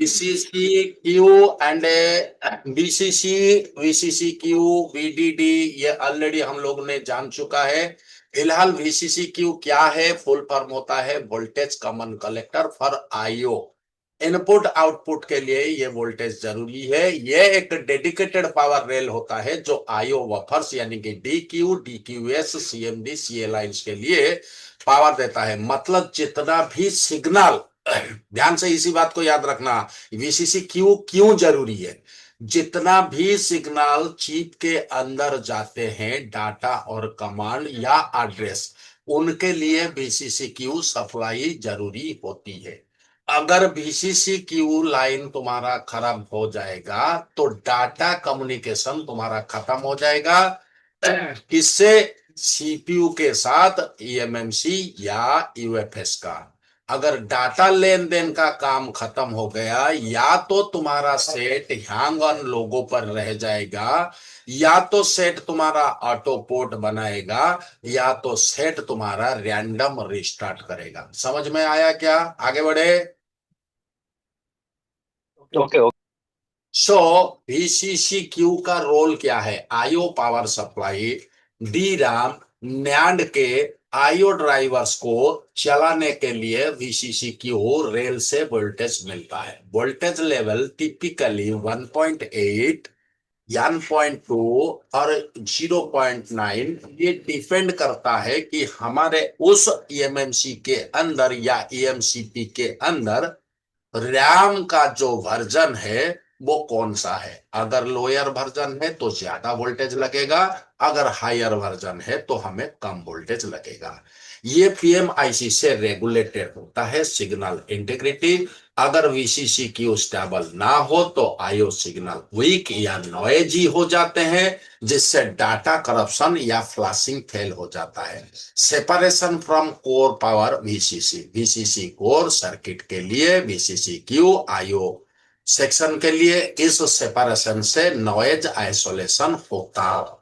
VCC Q and VCC, VCC Q, VDD, ये already हम लोग ने जान चुका है। फिलहाल VCC क्यू क्या है, फुल फॉर्म होता है voltage common collector for IO. Input output के लिए ये वोल्टेज जरूरी है। ये एक डेडिकेटेड पावर रेल होता है जो आईओ बफर्स यानी कि DQ, DQS, CMD, CA lines के लिए पावर देता है। मतलब जितना भी सिग्नल, ध्यान से इसी बात को याद रखना, VCC क्यों क्यों जरूरी है। जितना भी सिग्नल चिप के अंदर जाते हैं, डाटा और कमांड या एड्रेस, उनके लिए VCC क्यू सप्लाई जरूरी होती है। अगर VCC क्यू लाइन तुम्हारा खराब हो जाएगा तो डाटा कम्युनिकेशन तुम्हारा खत्म हो जाएगा। किससे? CPU के साथ, eMMC या UFS का। अगर डाटा लेन देन का काम खत्म हो गया, या तो तुम्हारा सेट हैंग ऑन लोगो पर रह जाएगा, या तो सेट तुम्हारा ऑटो पोर्ट बनाएगा, या तो सेट तुम्हारा रैंडम रिस्टार्ट करेगा। समझ में आया क्या? आगे बढ़े। Okay okay. So VCC Q का रोल क्या है? IO power supply, DRAM, NAND के आईओ ड्राइवर्स को चलाने के लिए VCC क्यू रेल से वोल्टेज मिलता है। वोल्टेज लेवल टिपिकली 1.8, 1.2 और 0.9। ये डिपेंड करता है कि हमारे उस eMMC के अंदर या EMCP के अंदर रैम का जो वर्जन है वो कौन सा है। अगर लोअर वर्जन है तो ज्यादा वोल्टेज लगेगा, अगर हायर वर्जन है तो हमें कम वोल्टेज लगेगा। ये PMIC से रेगुलेटेड होता है सिग्नल इंटीग्रिटी। अगर VCC क्यू स्टेबल ना हो तो आईओ सिग्नल वीक या नॉइजी हो जाते हैं, जिससे डाटा करप्शन या फ्लैशिंग फेल हो जाता है। Separation from core power VCC, VCC core circuit के लिए, VCC क्यू आईओ सेक्शन के लिए। इस सेपरेशन से नॉइज आइसोलेशन होता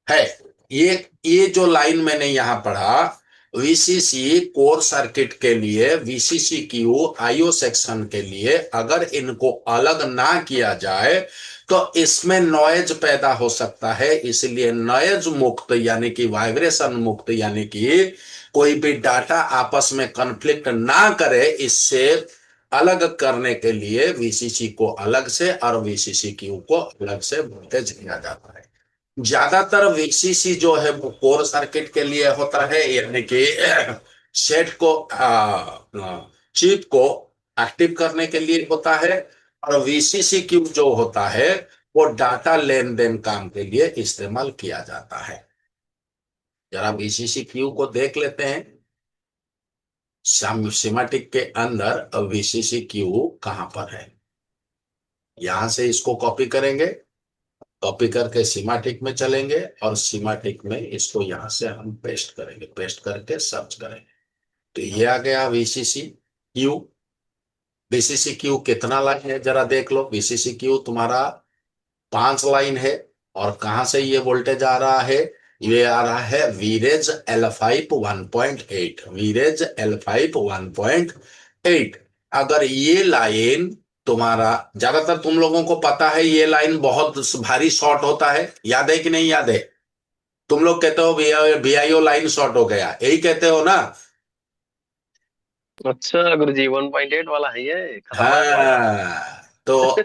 है। ये जो लाइन मैंने यहां पढ़ा, VCC कोर सर्किट के लिए, VCC क्यू आईओ सेक्शन के लिए, अगर इनको अलग ना किया जाए तो इसमें नॉइज पैदा हो सकता है। इसलिए नॉइज मुक्त यानी कि वाइब्रेशन मुक्त यानी कि कोई भी डाटा आपस में कॉन्फ्लिक्ट ना करे, इससे अलग करने के लिए VCC को अलग से और VCC क्यू को अलग से वोल्टेज दिया जाता है। ज्यादातर VCC जो है वो कोर सर्किट के लिए होता है, यानी कि सेट को, चिप को एक्टिव करने के लिए होता है। और VCC क्यू जो होता है वो डाटा लेन देन काम के लिए इस्तेमाल किया जाता है। जरा VCC क्यू को देख लेते हैं। सिमेटिक के अंदर VCC क्यू कहां पर है? यहां से इसको कॉपी करेंगे, कॉपी करके सीमाटिक में चलेंगे और सीमाटिक में इसको यहां से हम पेस्ट करेंगे, पेस्ट करके सर्च करेंगे। तो ये आ गया VCC क्यू। VCC क्यू कितना लाइन है जरा देख लो। VCC क्यू तुम्हारा 5 लाइन है। और कहां से ये वोल्टेज आ रहा है? ये आ रहा है वीरेज L5 1.8, वीरेज L5 1.8। अगर ये लाइन तुम्हारा, ज्यादातर तुम लोगों को पता है ये लाइन बहुत भारी शॉर्ट होता है, याद है कि नहीं याद है? तुम लोग कहते हो VIO लाइन शॉर्ट हो गया, यही कहते हो ना? अच्छा गुरुजी 1.8 वाला है ये खतरनाक वाला। हाँ, तो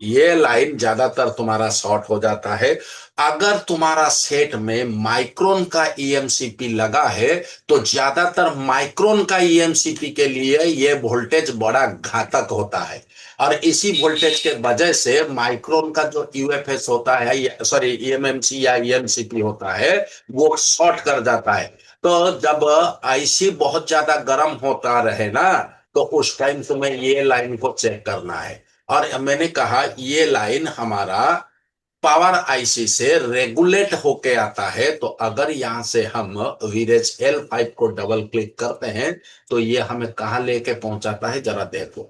ये लाइन ज्यादातर तुम्हारा शॉर्ट हो जाता है। अगर तुम्हारा सेट में माइक्रोन का EMCP लगा है तो ज्यादातर माइक्रोन का EMCP के लिए ये वोल्टेज बड़ा घातक होता है। और इसी वोल्टेज के वजह से माइक्रोन का जो UFS होता है, सॉरी eMMC या EMCP होता है, वो शॉर्ट कर जाता है। तो जब IC बहुत ज्यादा गर्म होता रहे ना, तो उस टाइम तुम्हें ये लाइन को चेक करना है। और मैंने कहा ये लाइन हमारा पावर IC से रेगुलेट होके आता है। तो अगर यहां से हम वीरेज L5 को डबल क्लिक करते हैं तो ये हमें कहां लेके पहुंचाता है जरा देखो।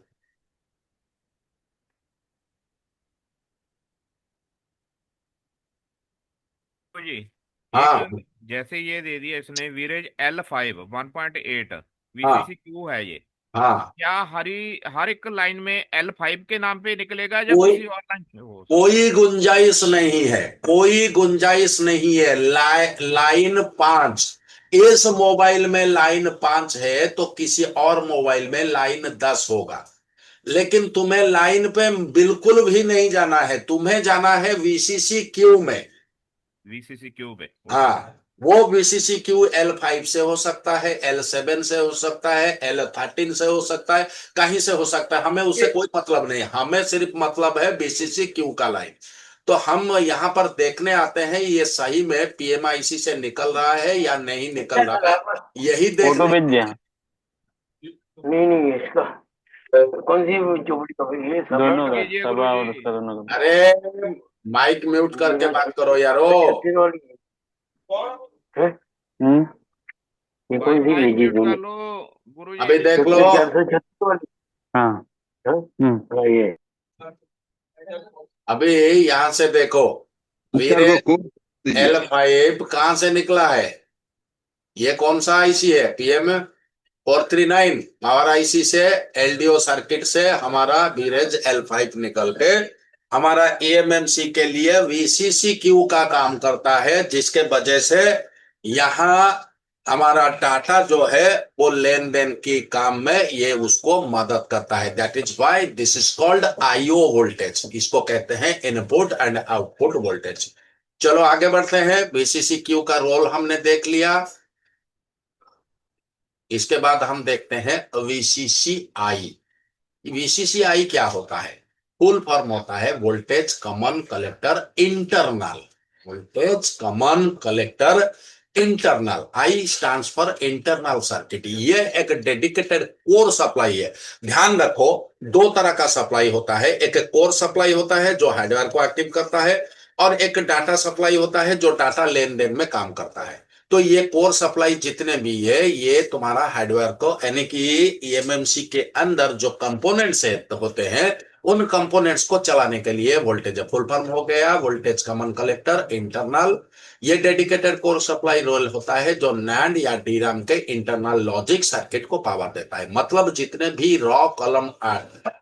तो जी, ये जो हाँ, जैसे ये दे दिया इसने वीरेज L5 1.8 हाँ, VCC क्यू है ये। हाँ, क्या हर एक लाइन में L5 के नाम पे निकलेगा या कोई किसी और लाइन पे हो सकता है? कोई गुंजाइश नहीं है, कोई गुंजाइश नहीं है। लाइन 5, इस मोबाइल में लाइन 5 है तो किसी और मोबाइल में लाइन 10 होगा। लेकिन तुम्हें लाइन पे बिल्कुल भी नहीं जाना है, तुम्हें जाना है वीसीसी क्यू में। VCC क्यूब है, ओके। हाँ, वो वीसीसी क्यू L5 से हो सकता है, L7 से हो सकता है, L13 से हो सकता है, कहीं से हो सकता है, हमें उससे कोई मतलब नहीं। हमें सिर्फ मतलब है बीसीसी क्यू का लाइन। तो हम यहाँ पर देखने आते हैं ये सही में पीएमआईसी से निकल रहा है या नहीं निकल रहा है, यही फोटो देखने। भेज दिया। नहीं नहीं, इसका कौन सी चोपड़ी का भाई, ये दोनों का, कीजिए सभा गुरुजी। और उसका दोनों का। अरे माइक म्यूट करके बात करो यारो। 36 वाली है। ये भाई कौन सी माइक भेजी म्यूट कर तूने? लो गुरुजी। अभी देख लो, 436 वाली। हाँ। हाँ? हाँ, ये अभी यहां से देखो, वीरे को खूब दीजिए। L5 कहां से निकला है? ये कौन सा आईसी है? PM439 पावर आईसी से, एलडीओ सर्किट से हमारा वीरेज L5 निकल के हमारा एएमएमसी के लिए वीसीसी क्यू का काम करता है, जिसके वजह से यहाँ हमारा डाटा जो है वो लेन देन की काम में ये उसको मदद करता है। That is why this is called IO voltage, इसको कहते हैं इनपुट एंड आउटपुट वोल्टेज। चलो आगे बढ़ते हैं। वीसीसी क्यू का रोल हमने देख लिया। इसके बाद हम देखते हैं वीसीसीआई। वीसीसीआई क्या होता है? फुल फॉर्म होता है voltage common collector internal. Voltage common collector internal, I stands for internal circuit. ये एक डेडिकेटेड कोर सप्लाई है। ध्यान रखो, दो तरह का सप्लाई होता है। एक कोर सप्लाई होता है जो हार्डवेयर को एक्टिव करता है, और एक डाटा सप्लाई होता है जो डाटा लेन देन में काम करता है। तो ये कोर सप्लाई जितने भी है ये तुम्हारा हार्डवेयर को, यानी कि ईएमएमसी के अंदर जो कंपोनेंट्स होते हैं उन कंपोनेंट्स को चलाने के लिए वोल्टेज फुल फॉर्म हो गया वोल्टेज कॉमन कलेक्टर इंटरनल। ये डेडिकेटेड कोर सप्लाई रोल होता है जो नैंड या डीराम के इंटरनल लॉजिक सर्किट को पावर देता है। मतलब जितने भी रॉ कॉलम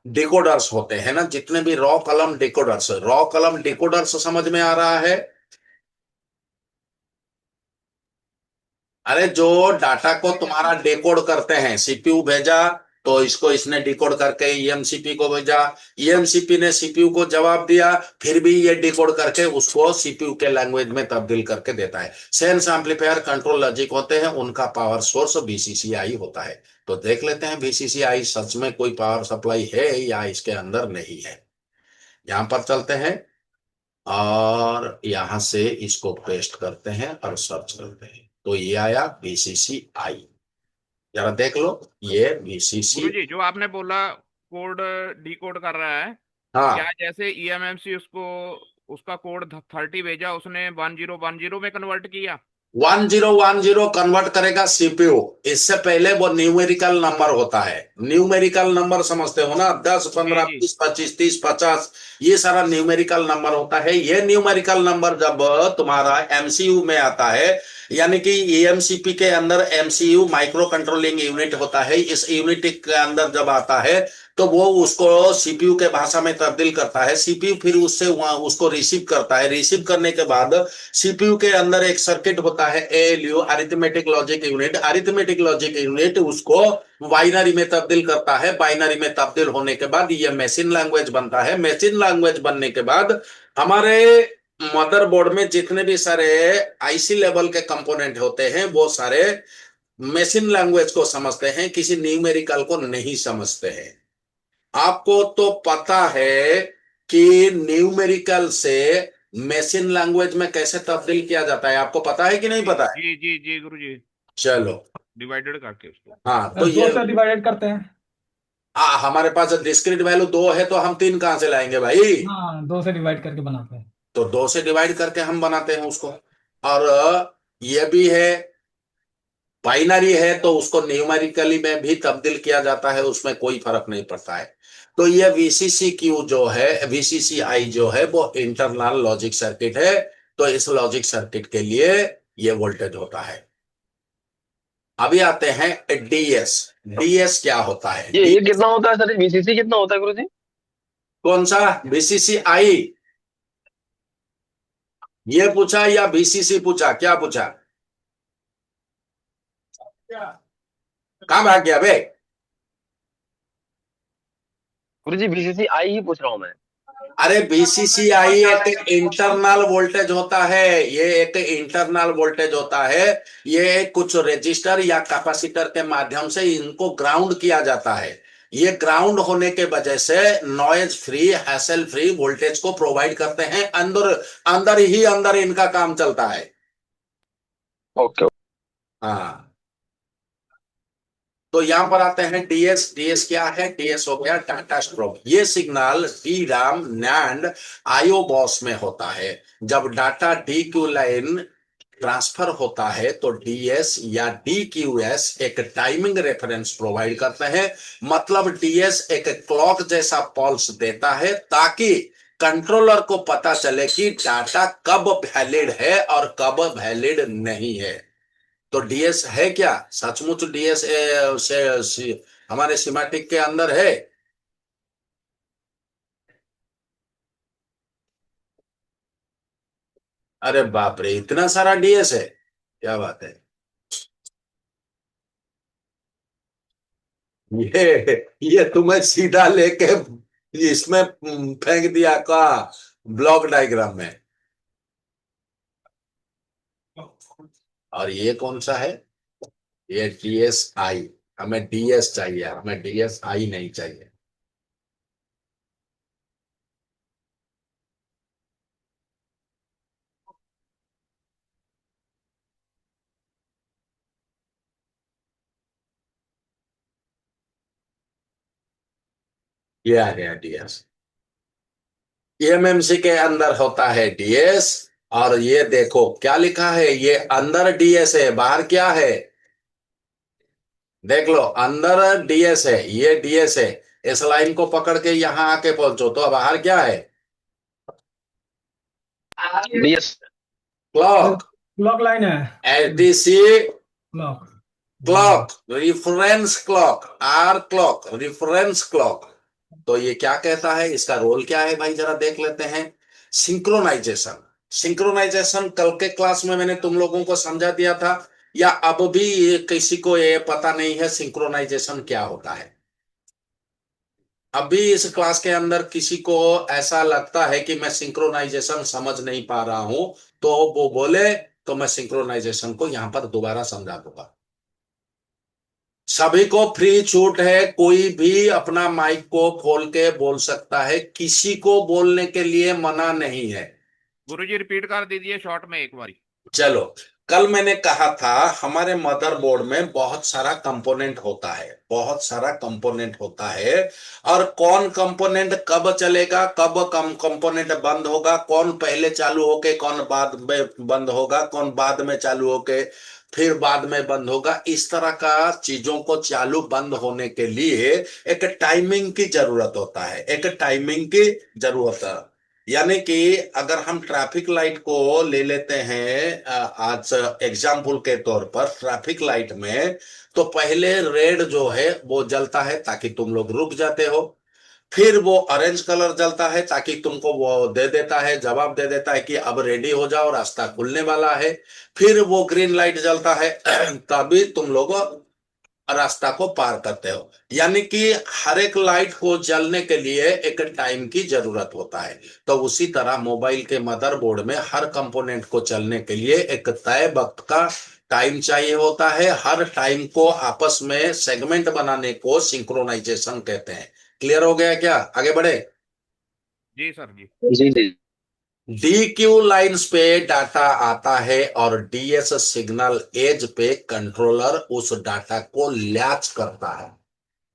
डिकोडर्स होते हैं ना, जितने भी रॉ कॉलम डिकोडर्स समझ में आ रहा है? अरे जो डाटा को तुम्हारा डिकोड करते हैं, सीपीयू भेजा तो इसको इसने डिकोड करके ईएमसीपी को भेजा, ईएमसीपी ने सीपीयू को जवाब दिया, फिर भी ये डिकोड करके उसको सीपीयू के लैंग्वेज में तब्दील करके देता है। सेंस एम्पलीफायर कंट्रोल लॉजिक होते हैं, उनका पावर सोर्स बीसीसीआई होता है। तो देख लेते हैं बीसीसीआई सच में कोई पावर सप्लाई है या इसके अंदर नहीं है। यहां पर चलते हैं और यहां से इसको पेस्ट करते हैं और सर्च करते हैं, तो ये आया बीसीसीआई। जरा देख लो, ये बीसीसी। गुरुजी जो आपने बोला कोड डिकोड कर रहा है, क्या हाँ, जैसे EMMC उसको उसका कोड 30 भेजा उसने 1010 में कन्वर्ट किया? 1010 कन्वर्ट करेगा सीपीयू। इससे पहले वो न्यूमेरिकल नंबर होता है। न्यूमेरिकल नंबर समझते हो ना? 10 जी 15 जी 20 25 30 50, ये सारा न्यूमेरिकल नंबर होता है। ये न्यूमेरिकल नंबर जब तुम्हारा एमसीयू में आता है, यानी कि ईएमसीपी के अंदर एमसीयू माइक्रो कंट्रोलिंग यूनिट होता है, इस यूनिट के अंदर जब आता है तो वो उसको सीपीयू के भाषा में तब्दील करता है। सीपीयू फिर उससे वहां उसको रिसीव करता है। रिसीव करने के बाद सीपीयू के अंदर एक सर्किट होता है ALU, arithmetic logic unit. Arithmetic logic unit उसको बाइनरी में तब्दील करता है। बाइनरी में तब्दील होने के बाद ये मशीन लैंग्वेज बनता है। मशीन लैंग्वेज बनने के बाद हमारे मदरबोर्ड में जितने भी सारे आईसी लेवल के कंपोनेंट होते हैं वो सारे मशीन लैंग्वेज को समझते हैं, किसी न्यूमेरिकल को नहीं समझते हैं। आपको तो पता है कि न्यूमेरिकल से मशीन लैंग्वेज में कैसे तब्दील किया जाता है, आपको पता है कि नहीं जी पता है? जी जी जी गुरुजी, चलो, डिवाइडेड करके उसको। हाँ तो दो ये से डिवाइडेड करते हैं। हमारे पास डिस्क्रीट वैल्यू 2 है तो हम 3 कहां से लाएंगे भाई? हाँ, दो से डिवाइड करके बनाते हैं। तो 2 से डिवाइड करके हम बनाते हैं उसको। और ये भी है, बाइनरी है तो उसको न्यूमेरिकली में भी तब्दील किया जाता है, उसमें कोई फर्क नहीं पड़ता है। तो ये वीसीसी क्यू जो है, वीसीसीआई जो है वो इंटरनल लॉजिक सर्किट है। तो इस लॉजिक सर्किट के लिए ये वोल्टेज होता है। अभी आते हैं डीएस। डीएस क्या होता है? ये कितना होता है सर? बीसीसी कितना होता है गुरु जी? कौन सा? बीसीसीआई ये पूछा या बीसीसी पूछा? क्या पूछा? कहां भाग गया बे? गुरु जी बीसीसी आई ही पूछ रहा हूँ मैं। अरे बीसीसीआई एक इंटरनल वोल्टेज होता है, ये एक इंटरनल वोल्टेज होता है। ये कुछ रेजिस्टर या कैपेसिटर के माध्यम से इनको ग्राउंड किया जाता है। ये ग्राउंड होने के वजह से noise free, hassle free voltage को प्रोवाइड करते हैं। अंदर अंदर ही अंदर इनका काम चलता है। ओके। हाँ, तो यहां पर आते हैं डीएस। डीएस क्या है? डीएस हो गया डाटा स्ट्रोक। ये signal D RAM NAND IO boss में होता है। जब data D Q line transfer होता है तो डीएस या डी क्यू एस एक टाइमिंग रेफरेंस प्रोवाइड करते हैं। मतलब डीएस एक क्लॉक जैसा पल्स देता है ताकि कंट्रोलर को पता चले कि डाटा कब वैलिड है और कब वैलिड नहीं है। तो डीएस है क्या? सचमुच डीएस हमारे सिमेटिक के अंदर है? अरे बाप रे, इतना सारा डीएस है, क्या बात है। ये तुम्हें सीधा लेके इसमें फेंक दिया का ब्लॉक डायग्राम में। और ये कौन सा है? ये डीएस आई। हमें डीएस चाहिए, हमें डीएस आई नहीं चाहिए। ये आ गया डीएस। एमएमसी के अंदर होता है डीएस। और ये देखो क्या लिखा है, ये अंदर डीएस है, बाहर क्या है? देख लो, अंदर डीएस है, ये डीएस है। इस लाइन को पकड़ के यहां आके पहुंचो तो बाहर क्या है? डीएस। क्लॉक। क्लॉक लाइन है। LTC clock. Clock, reference clock, R clock, reference clock. तो ये क्या कहता है, इसका रोल क्या है भाई, जरा देख लेते हैं। सिंक्रोनाइजेशन। सिंक्रोनाइजेशन कल के क्लास में मैंने तुम लोगों को समझा दिया था, या अब भी किसी को ये पता नहीं है सिंक्रोनाइजेशन क्या होता है? अभी इस क्लास के अंदर किसी को ऐसा लगता है कि मैं सिंक्रोनाइजेशन समझ नहीं पा रहा हूं, तो वो बोले, तो मैं सिंक्रोनाइजेशन को यहां पर दोबारा समझा दूंगा। सभी को फ्री छूट है, कोई भी अपना माइक को खोल के बोल सकता है, किसी को बोलने के लिए मना नहीं है। गुरुजी रिपीट कर दीजिए शॉर्ट में एक बारी। चलो, कल मैंने कहा था हमारे मदरबोर्ड में बहुत सारा कंपोनेंट होता है, बहुत सारा कंपोनेंट होता है। और कौन कंपोनेंट कब चलेगा, कब कम कंपोनेंट बंद होगा, कौन पहले चालू होके कौन बाद में बंद होगा, कौन बाद में चालू होके फिर बाद में बंद होगा, इस तरह का चीजों को चालू बंद होने के लिए एक टाइमिंग की जरूरत होता है, एक टाइमिंग की जरूरत है। यानी कि अगर हम ट्रैफिक लाइट को ले लेते हैं आज एग्जाम्पल के तौर पर, ट्रैफिक लाइट में तो पहले रेड जो है वो जलता है ताकि तुम लोग रुक जाते हो। फिर वो ऑरेंज कलर जलता है ताकि तुमको वो दे देता है, जवाब दे देता है कि अब रेडी हो जाओ, रास्ता खुलने वाला है। फिर वो ग्रीन लाइट जलता है तभी तुम लोग रास्ता को पार करते हो। यानी कि हर एक लाइट को जलने के लिए एक टाइम की जरूरत होता है। तो उसी तरह मोबाइल के मदरबोर्ड में हर कंपोनेंट को चलने के लिए एक तय वक्त का टाइम चाहिए होता है। हर टाइम को आपस में सेगमेंट बनाने को सिंक्रोनाइजेशन कहते हैं। क्लियर हो गया क्या? आगे बढ़े। जी सर जी। जी जी। डी क्यू लाइंस पे डाटा आता है और डीएस सिग्नल एज पे कंट्रोलर उस डाटा को लैच करता है।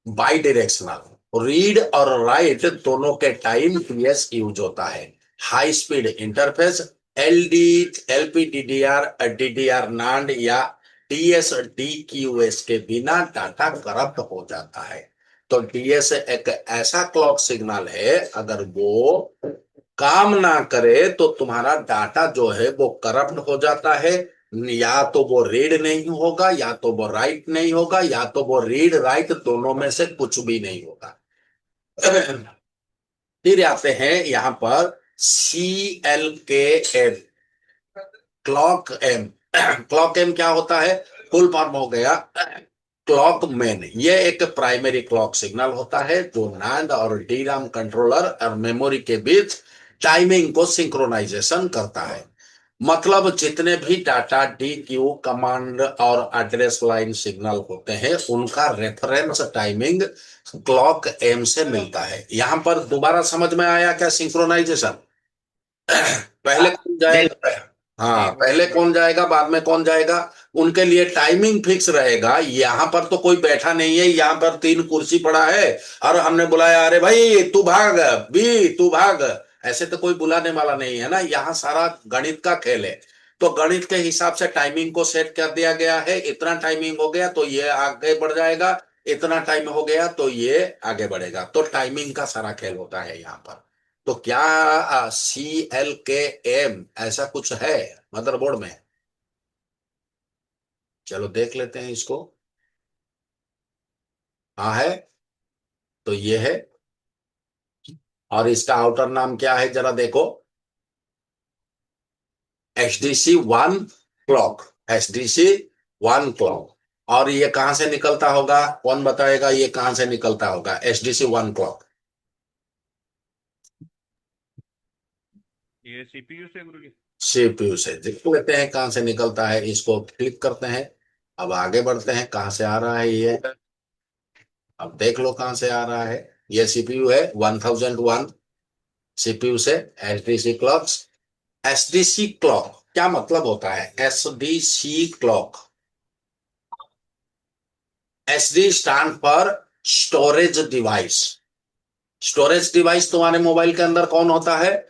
बाई डायरेक्शनल रीड और राइट दोनों के टाइम डीएस यूज होता है। High speed interface LD LPDDR DDR NAND या डीएस डीक्यूएस के बिना डाटा करप्ट हो जाता है। तो डीएस एक ऐसा क्लॉक सिग्नल है, अगर वो काम ना करे तो तुम्हारा डाटा जो है वो करप्ट हो जाता है। या तो वो रीड नहीं होगा, या तो वो राइट नहीं होगा, या तो वो रीड राइट दोनों में से कुछ भी नहीं होगा। फिर आते हैं यहां पर CLKM, clock M. Clock M क्या होता है? फुल फॉर्म हो गया क्लॉक मैन। ये एक प्राइमरी क्लॉक सिग्नल होता है जो नैंड और DRAM कंट्रोलर और मेमोरी के बीच टाइमिंग को सिंक्रोनाइजेशन करता है। मतलब जितने भी डाटा DQ कमांड और एड्रेस लाइन सिग्नल होते हैं उनका रेफरेंस टाइमिंग क्लॉक एम से मिलता है। यहां पर दोबारा समझ में आया क्या सिंक्रोनाइजेशन? पहले कौन जी जाएगा? हाँ, पहले कौन जाएगा, बाद में कौन जाएगा? उनके लिए टाइमिंग फिक्स रहेगा। यहाँ पर तो कोई बैठा नहीं है, यहाँ पर 3 कुर्सी पड़ा है और हमने बुलाया, अरे भाई तू भाग, बी तू भाग, ऐसे तो कोई बुलाने वाला नहीं है ना। यहाँ सारा गणित का खेल है। तो गणित के हिसाब से टाइमिंग को सेट कर दिया गया है। इतना टाइमिंग हो गया तो ये आगे बढ़ जाएगा, इतना टाइम हो गया तो ये आगे बढ़ेगा। तो टाइमिंग का सारा खेल होता है यहाँ पर। तो क्या CLKM ऐसा कुछ है मदरबोर्ड में? चलो देख लेते हैं इसको। हाँ है, तो ये है। और इसका आउटर नाम क्या है जरा देखो, HDC1 क्लॉक, HDC1 क्लॉक। और ये कहां से निकलता होगा, कौन बताएगा ये कहां से निकलता होगा HDC1 क्लॉक? ये CPU से गुरुजी। CPU से। देख लेते हैं कहां से निकलता है, इसको क्लिक करते हैं। अब आगे बढ़ते हैं, कहां से आ रहा है ये, अब देख लो कहां से आ रहा है। ये CPU है 1001, CPU से HDC क्लॉक्स। HDC क्लॉक क्या मतलब होता है? HDC क्लॉक, SD स्टैंड पर स्टोरेज डिवाइस। स्टोरेज डिवाइस तुम्हारे मोबाइल के अंदर कौन होता है?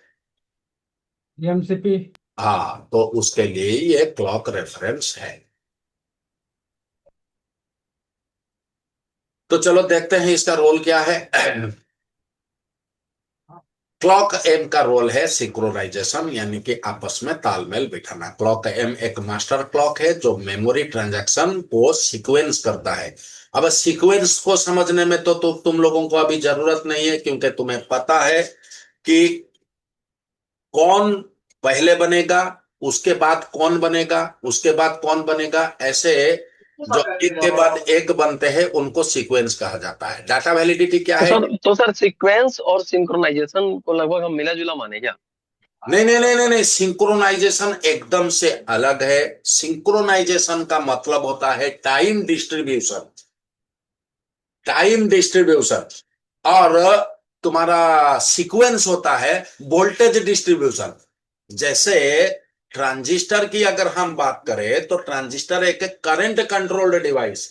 MCP। हाँ, तो उसके लिए ये क्लॉक रेफरेंस है। तो चलो देखते हैं इसका रोल क्या है। क्लॉक एम का रोल है सिंक्रोनाइजेशन, यानी कि आपस में तालमेल बिठाना। क्लॉक एम एक मास्टर क्लॉक है जो मेमोरी ट्रांजैक्शन को सीक्वेंस करता है। अब सीक्वेंस को समझने में तो तुम लोगों को अभी जरूरत नहीं है, क्योंकि तुम्हें पता है कि कौन पहले बनेगा, उसके बाद कौन बनेगा, उसके बाद कौन बनेगा, ऐसे जो एक के बाद एक बनते हैं उनको सीक्वेंस कहा जाता है। डाटा वैलिडिटी क्या है? तो सर सीक्वेंस और सिंक्रोनाइजेशन को लगभग हम मिला जुला माने क्या? नहीं नहीं नहीं नहीं नहीं, सिंक्रोनाइजेशन एकदम से अलग है। सिंक्रोनाइजेशन का मतलब होता है टाइम डिस्ट्रीब्यूशन, टाइम डिस्ट्रीब्यूशन। और तुम्हारा सीक्वेंस होता है वोल्टेज डिस्ट्रीब्यूशन। जैसे ट्रांजिस्टर की अगर हम बात करें तो ट्रांजिस्टर एक करंट कंट्रोल्ड डिवाइस।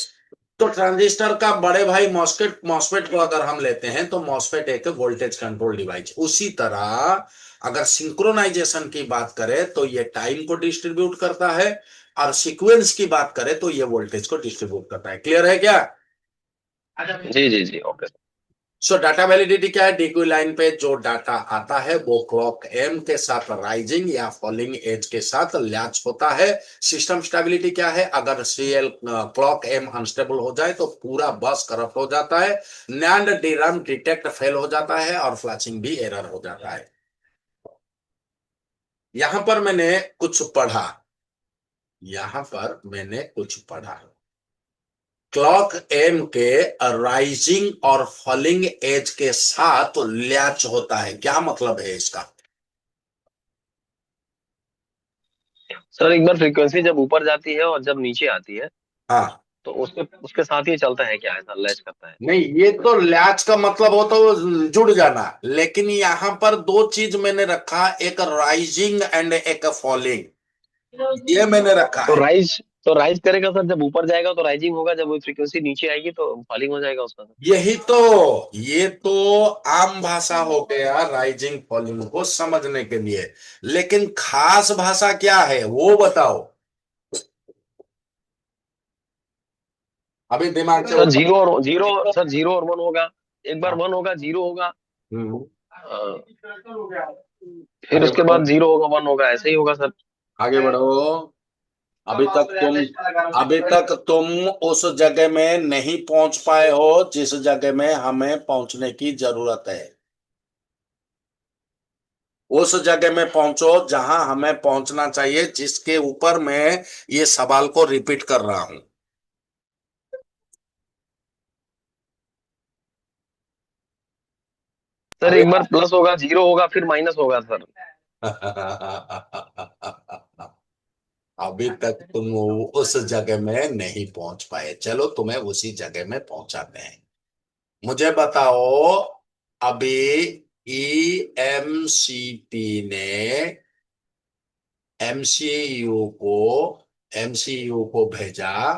तो ट्रांजिस्टर का बड़े भाई मॉस्फेट, मॉस्फेट को अगर हम लेते हैं तो मॉस्फेट एक वोल्टेज कंट्रोल डिवाइस। उसी तरह अगर सिंक्रोनाइजेशन की बात करें तो ये टाइम को डिस्ट्रीब्यूट करता है, और सीक्वेंस की बात करें तो ये वोल्टेज को डिस्ट्रीब्यूट करता है। क्लियर है क्या? जी जी जी, ओके। सो डाटा वैलिडिटी क्या है? DQ लाइन पे जो डाटा आता है वो क्लॉक एम के साथ राइजिंग या फॉलिंग एज के साथ लैच होता है। सिस्टम स्टेबिलिटी क्या है? अगर क्लॉक एम अनस्टेबल हो जाए तो पूरा बस करप्ट हो जाता है, नैंड DRAM डिटेक्ट फेल हो जाता है और फ्लैशिंग भी एरर हो जाता है। यहां पर मैंने कुछ पढ़ा, यहां पर मैंने कुछ पढ़ा, क्लॉक एम के राइजिंग और फॉलिंग एज के साथ लैच होता है। क्या मतलब है इसका? सर एक बार फ्रीक्वेंसी जब ऊपर जाती है और जब नीचे आती है हाँ, तो उसके उसके साथ ही चलता है क्या, ऐसा लैच करता है? नहीं ये तो लैच का मतलब होता है वो जुड़ जाना, लेकिन यहां पर दो चीज मैंने रखा, एक राइजिंग एंड एक फॉलिंग, ये मैंने रखा तो है। राइज तो राइज करेगा सर, जब ऊपर जाएगा तो राइजिंग होगा, जब वो फ्रीक्वेंसी नीचे आएगी तो फॉलिंग हो जाएगा उसका सर। यही तो, ये तो आम भाषा हो गया राइजिंग फॉलिंग को समझने के लिए, लेकिन खास भाषा क्या है वो बताओ, अभी दिमाग से सर ऊपर। जीरो और वन होगा। एक बार हाँ, वन होगा, जीरो होगा। हम्म, अ, फिर आगे उसके बढ़ो, बाद जीरो होगा, वन होगा, ऐसे ही होगा सर। आगे बढ़ो। अभी तक तुम उस जगह में नहीं पहुंच पाए हो जिस जगह में हमें पहुंचने की जरूरत है। उस जगह में पहुंचो जहां हमें पहुंचना चाहिए, जिसके ऊपर मैं ये सवाल को रिपीट कर रहा हूं। सर एक बार प्लस होगा, जीरो होगा, फिर माइनस होगा सर। अभी तक तुम उस जगह में नहीं पहुंच पाए, चलो तुम्हें उसी जगह में पहुंचाते हैं। मुझे बताओ, अभी ईएमसीपी ने एमसीयू को एमसीयू को भेजा,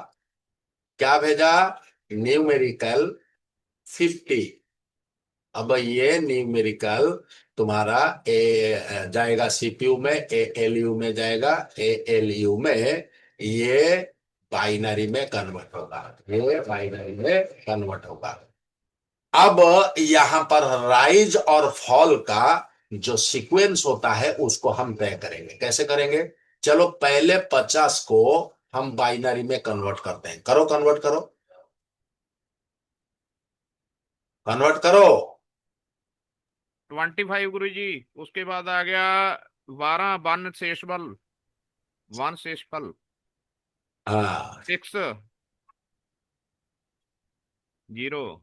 क्या भेजा? न्यूमेरिकल 50। अब ये न्यूमेरिकल तुम्हारा जाएगा सीपीयू में, एएलयू में जाएगा, एएलयू में ये बाइनरी में कन्वर्ट होगा, ये बाइनरी में कन्वर्ट होगा। अब यहां पर राइज और फॉल का जो सीक्वेंस होता है उसको हम तय करेंगे। कैसे करेंगे? चलो पहले 50 को हम बाइनरी में कन्वर्ट करते हैं। करो, कन्वर्ट करो, कन्वर्ट करो। 25 गुरु जी। उसके बाद आ गया 12 वन शेषफल, वन शेषफल हाँ, 6 0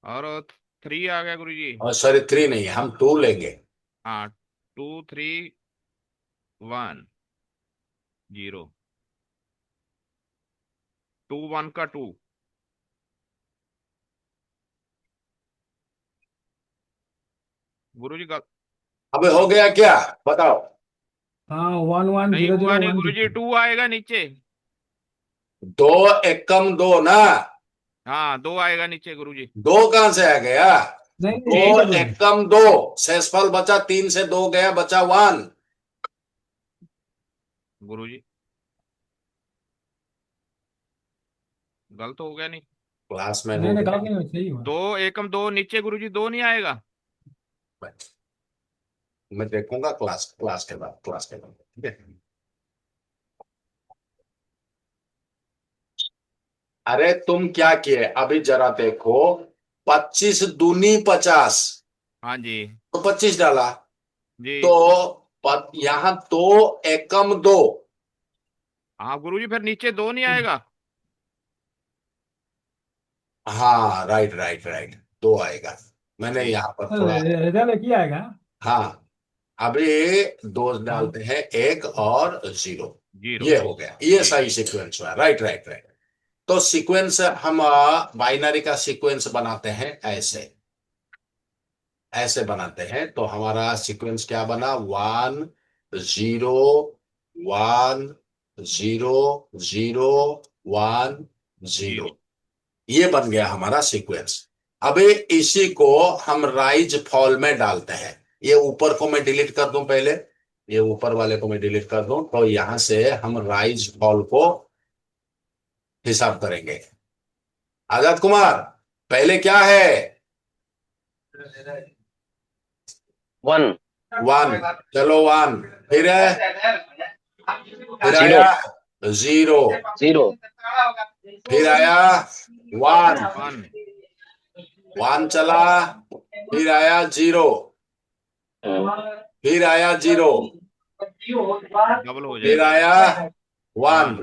और 3 आ गया गुरु जी। और सॉरी 3 नहीं, हम 2 लेंगे। हाँ 2 3 1 0, 2 1 का 2। गुरु जी अब हो गया क्या? बताओ। हाँ 1 1 नहीं 0 हुआ 0 नहीं 1 गुरु जी, 2 आएगा नीचे। 2 एकम 2 ना? हाँ 2 आएगा नीचे गुरु जी। 2 कहां से आ गया? नहीं दो नहीं कर रहे एकम 2, शेषफल बचा 3 से 2 गया, बचा 1। गुरु जी गलत हो गया नहीं? क्लास में नहीं हो नहीं गया। गलत नहीं हुआ, सही हुआ। 2 एकम 2 नीचे गुरु जी, 2 नहीं आएगा। मैं देखूंगा क्लास क्लास के बाद, क्लास के बाद, ठीक है। अरे तुम क्या किए अभी जरा देखो। 25 दूनी 50, हाँ जी तो 25 डाला। जी। तो यहां 2 एकम 2। हाँ गुरु जी फिर नीचे 2 नहीं आएगा। हाँ, राइट राइट राइट, 2 आएगा। मैंने जी यहाँ पर थोड़ा, रिजल्ट एक ही आएगा। हाँ, अभी 2 हाँ डालते हैं, 1 और 0। 0 ये हो गया, ये जी। सही सीक्वेंस हुआ। Right right right. तो सीक्वेंस हम बाइनरी का सीक्वेंस बनाते हैं ऐसे, ऐसे बनाते हैं। तो हमारा सीक्वेंस क्या बना? 1 0 1 0 0 1 0। 0 ये बन गया हमारा सीक्वेंस। अभी इसी को हम राइज फॉल में डालते हैं। ये ऊपर को मैं डिलीट कर दूं पहले, ये ऊपर वाले को मैं डिलीट कर दूं, तो यहां से हम राइज फॉल को हिसाब करेंगे। आजाद कुमार, पहले क्या है? 1 1। चलो 1, फिर फिर 0 आया 0, 0 फिर आया 1, 1 1 चला, फिर आया 0, फिर आया 0, डबल हो फिर जाएगा। आया 1, 1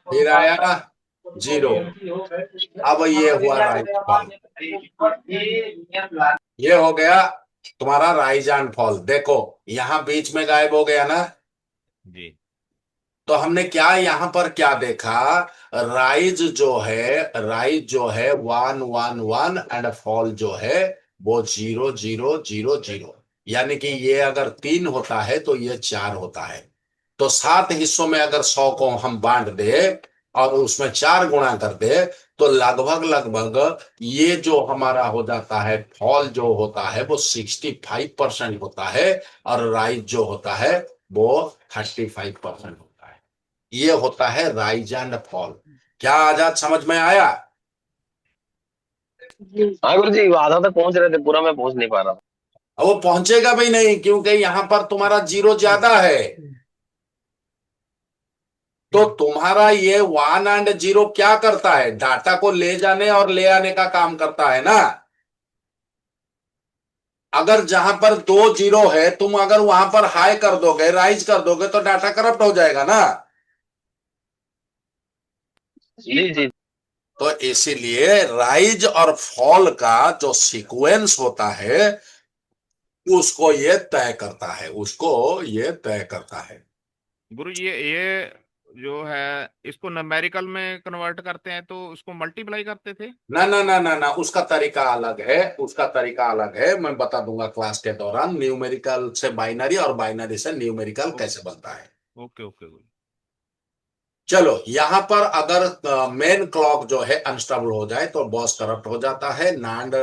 फिर आया 0। अब ये हुआ राइज फॉल, ये हो गया तुम्हारा राइज एंड फॉल। देखो यहां बीच में गायब हो गया ना। जी तो हमने क्या यहां पर क्या देखा? राइज जो है 1 1 1 एंड फॉल जो है वो 0 0 0 0। यानी कि ये अगर 3 होता है तो ये 4 होता है। तो 7 हिस्सों में अगर 100 को हम बांट दे और उसमें 4 गुणा कर दे, तो लगभग लगभग ये जो हमारा हो जाता है, फॉल जो होता है वो 65% होता है, और राइज जो होता है वो 35% होता है। ये होता है राइज एंड फॉल। क्या आजाद समझ में आया? हाँ गुरु जी, वो आधा तक पहुंच रहे थे, पूरा मैं पहुंच नहीं पा रहा था। अब वो पहुंचेगा भी नहीं, क्योंकि यहां पर तुम्हारा 0 ज्यादा है। तो तुम्हारा ये 1 और 0 क्या करता है? डाटा को ले जाने और ले आने का काम करता है ना। अगर जहां पर 2 0 है, तुम अगर वहां पर हाई कर दोगे, राइज कर दोगे, तो डाटा करप्ट हो जाएगा ना। जी जी। तो इसीलिए राइज और फॉल का जो सीक्वेंस होता है, उसको ये तय करता है, उसको ये तय करता है। गुरु जी ये जो है इसको न्यूमेरिकल में कन्वर्ट करते हैं तो उसको मल्टीप्लाई करते थे। ना ना ना ना ना, उसका तरीका अलग है, उसका तरीका अलग है। मैं बता दूंगा क्लास के दौरान, न्यूमेरिकल से बाइनरी और बाइनरी से न्यूमेरिकल कैसे बनता है। ओके ओके गुरु। चलो, यहां पर अगर मेन क्लॉक जो है अनस्टेबल हो जाए तो बॉस करप्ट हो जाता है, नांड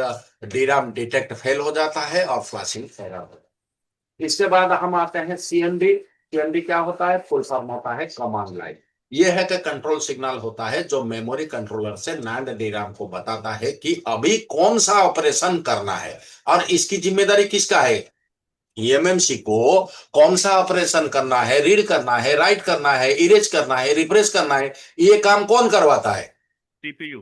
डीराम डिटेक्ट फेल हो जाता है और फ्लैशिंग फेल हो जाता है। इसके बाद हम आते हैं सीएमडी। सीएमडी क्या होता है? फुल फॉर्म होता है कमांड लाइन। यह है कि कंट्रोल सिग्नल होता है जो मेमोरी कंट्रोलर से नांड डीराम को बताता है कि अभी कौन सा ऑपरेशन करना है, और इसकी जिम्मेदारी किसका है? ईएमएमसी को कौन सा ऑपरेशन करना है, रीड करना है, राइट करना है, इरेज करना है, रिफ्रेश करना है, ये काम कौन करवाता है? सीपीयू।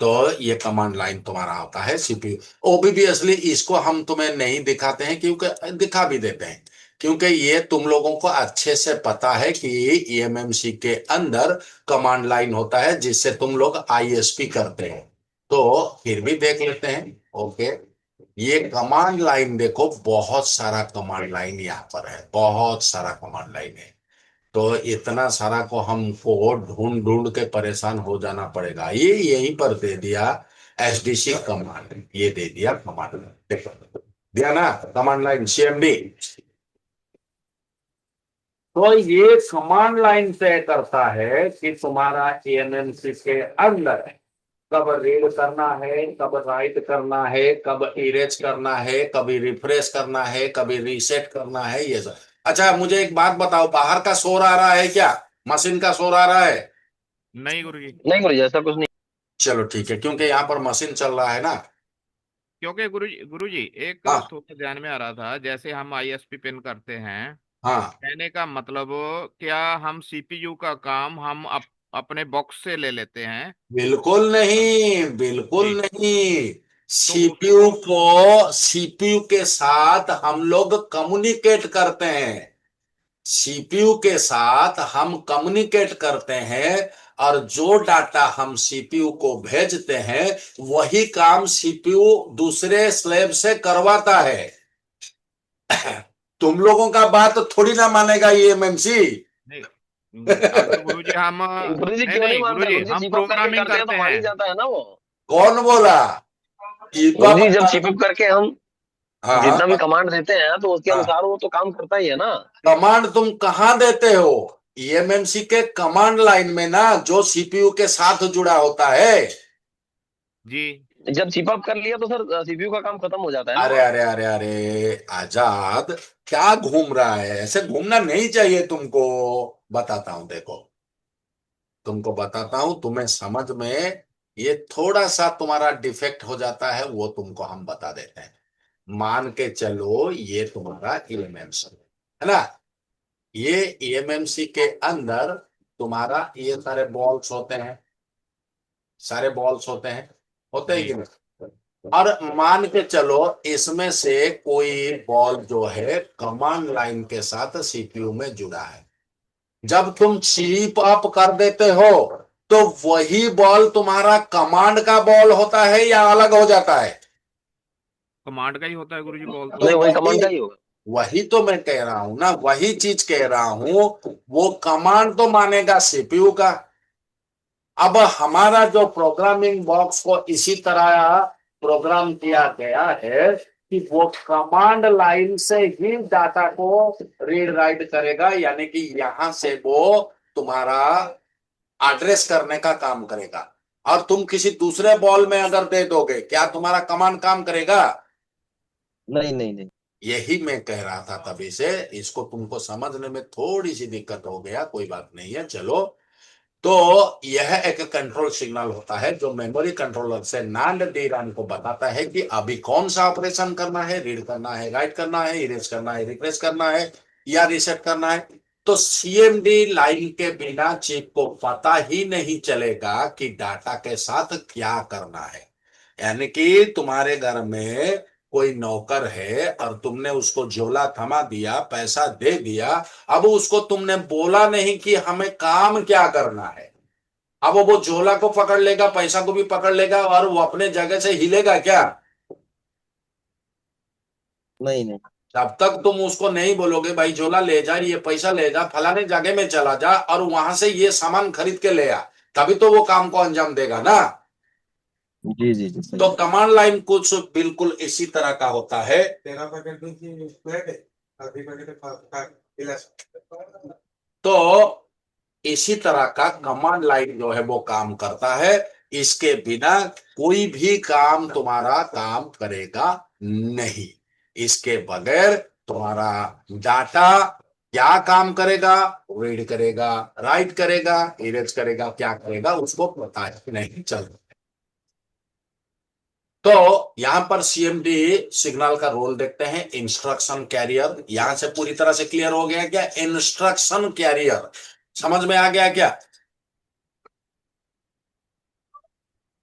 तो ये कमांड लाइन तुम्हारा होता है सीपीयू। ओबीवियसली इसको हम तुम्हें नहीं दिखाते हैं, क्योंकि दिखा भी देते हैं, क्योंकि ये तुम लोगों को अच्छे से पता है कि ईएमएमसी के अंदर कमांड लाइन होता है जिससे तुम लोग आईएसपी करते हैं। तो फिर भी देख लेते हैं। ओके, ये कमांड लाइन देखो, बहुत सारा कमांड लाइन यहाँ पर है, बहुत सारा कमांड लाइन है। तो इतना सारा को हमको ढूंढ ढूंढ के परेशान हो जाना पड़ेगा। ये यहीं पर दे दिया एसडीसी कमांड, ये दे दिया कमांड, देखो दिया ना कमांड लाइन सीएमडी। तो ये कमांड लाइन तय करता है कि तुम्हारा एएनएमसी के अंदर कब रीड करना है, कब राइट करना है, कब इरेज करना है, कभी रिफ्रेश करना है, कभी रीसेट करना है, ये सब। अच्छा, मुझे एक बात बताओ, बाहर का शोर आ रहा है क्या? मशीन का शोर आ रहा है? नहीं गुरु जी। नहीं गुरुजी ऐसा कुछ नहीं। चलो ठीक है, क्योंकि यहाँ पर मशीन चल रहा है ना। क्योंकि गुरु जी एक हाँ थोड़ा ध्यान में आ रहा था, जैसे हम आईएसपी पिन करते हैं, हाँ, कहने का मतलब क्या हम सीपीयू का काम हम अपने बॉक्स से ले लेते हैं? बिल्कुल नहीं, बिल्कुल जी। नहीं। तो उसको सीपीयू के साथ हम लोग कम्युनिकेट करते हैं, सीपीयू के साथ हम कम्युनिकेट करते हैं, और जो डाटा हम सीपीयू को भेजते हैं वही काम सीपीयू दूसरे स्लेब से करवाता है। तुम लोगों का बात थोड़ी ना मानेगा ये एमएमसी। नहीं, अगर गुरु जी हम गुरुजी नहीं क्यों नहीं नहीं गुरु मानते? जी गुरुजी हम चिपअप करके प्रोग्रामिंग करते हैं करते तो मान हैं। ही जाता है ना वो। कौन बोला? गुरुजी जब ईपा, चिपअप करके हम हाँ जितना भी हाँ कमांड देते हैं तो उसके हाँ, अनुसार वो तो काम करता ही है ना। कमांड तुम कहां देते हो? ईएमएमसी के कमांड लाइन में ना, जो सीपीयू के साथ जुड़ा होता है। जी। जब चिपअप कर लिया तो सर सीपीयू का काम खत्म हो जाता है ना अरे वहाँ। अरे अरे अरे आजाद, क्या घूम रहा है? ऐसे घूमना नहीं चाहिए तुमको। बताता हूं, देखो तुमको बताता हूं, तुम्हें समझ में ये थोड़ा सा तुम्हारा डिफेक्ट हो जाता है, वो तुमको हम बता देते हैं। मान के चलो ये तुम्हारा ईएमएमसी है ना, ये ईएमएमसी के अंदर तुम्हारा ये सारे बॉल्स होते हैं, सारे बॉल्स होते हैं, होते हैं जी। कि नहीं? और मान के चलो इसमें से कोई बॉल जो है कमांड लाइन के साथ सीपीयू में जुड़ा है। जब तुम स्लीप अप कर देते हो तो वही बॉल तुम्हारा कमांड का बॉल होता है या अलग हो जाता है? कमांड का ही होता है गुरु जी बॉल तो तो। नहीं वही वही कमांड का ही होगा। वही तो मैं कह रहा हूं ना, वही चीज कह रहा हूं। वो कमांड तो मानेगा सीपीयू का। अब हमारा जो प्रोग्रामिंग बॉक्स को इसी तरह प्रोग्राम किया गया है कि वो कमांड लाइन से ही डाटा को रीड राइट करेगा, यानी कि यहां से वो तुम्हारा एड्रेस करने का काम करेगा। और तुम किसी दूसरे बॉल में अगर दे दोगे, क्या तुम्हारा कमांड काम करेगा? नहीं नहीं नहीं। यही मैं कह रहा था तभी से, इसको तुमको समझने में थोड़ी सी दिक्कत हो गया, कोई बात नहीं है, चलो। तो यह एक कंट्रोल सिग्नल होता है जो मेमोरी कंट्रोलर से नांड डीराम को बताता है कि अभी कौन सा ऑपरेशन करना है, रीड करना है, राइट करना है, इरेज करना है, रिप्लेस करना है, या रीसेट करना है। तो सीएमडी लाइन के बिना चिप को पता ही नहीं चलेगा कि डाटा के साथ क्या करना है। यानी कि तुम्हारे घर में कोई नौकर है और तुमने उसको झोला थमा दिया, पैसा दे दिया, अब उसको तुमने बोला नहीं कि हमें काम क्या करना है। अब वो झोला को पकड़ लेगा, पैसा को भी पकड़ लेगा, और वो अपने जगह से हिलेगा क्या? नहीं नहीं। जब तक तुम उसको नहीं बोलोगे भाई झोला ले जा, ये पैसा ले जा, फलाने जगह में चला जा और वहां से ये सामान खरीद के ले आ, तभी तो वो काम को अंजाम देगा ना। जी जी जी सही तो है। कमांड लाइन कुछ बिल्कुल इसी तरह का होता है। तो इसी तरह का कमांड लाइन जो है वो काम करता है। इसके बिना कोई भी काम तुम्हारा काम करेगा नहीं। इसके बगैर तुम्हारा डाटा क्या काम करेगा? रीड करेगा, राइट करेगा, इरेज करेगा, क्या करेगा उसको पता ही नहीं चलता। तो यहां पर सीएमडी सिग्नल का रोल देखते हैं। इंस्ट्रक्शन कैरियर, यहां से पूरी तरह से क्लियर हो गया क्या? इंस्ट्रक्शन कैरियर समझ में आ गया क्या?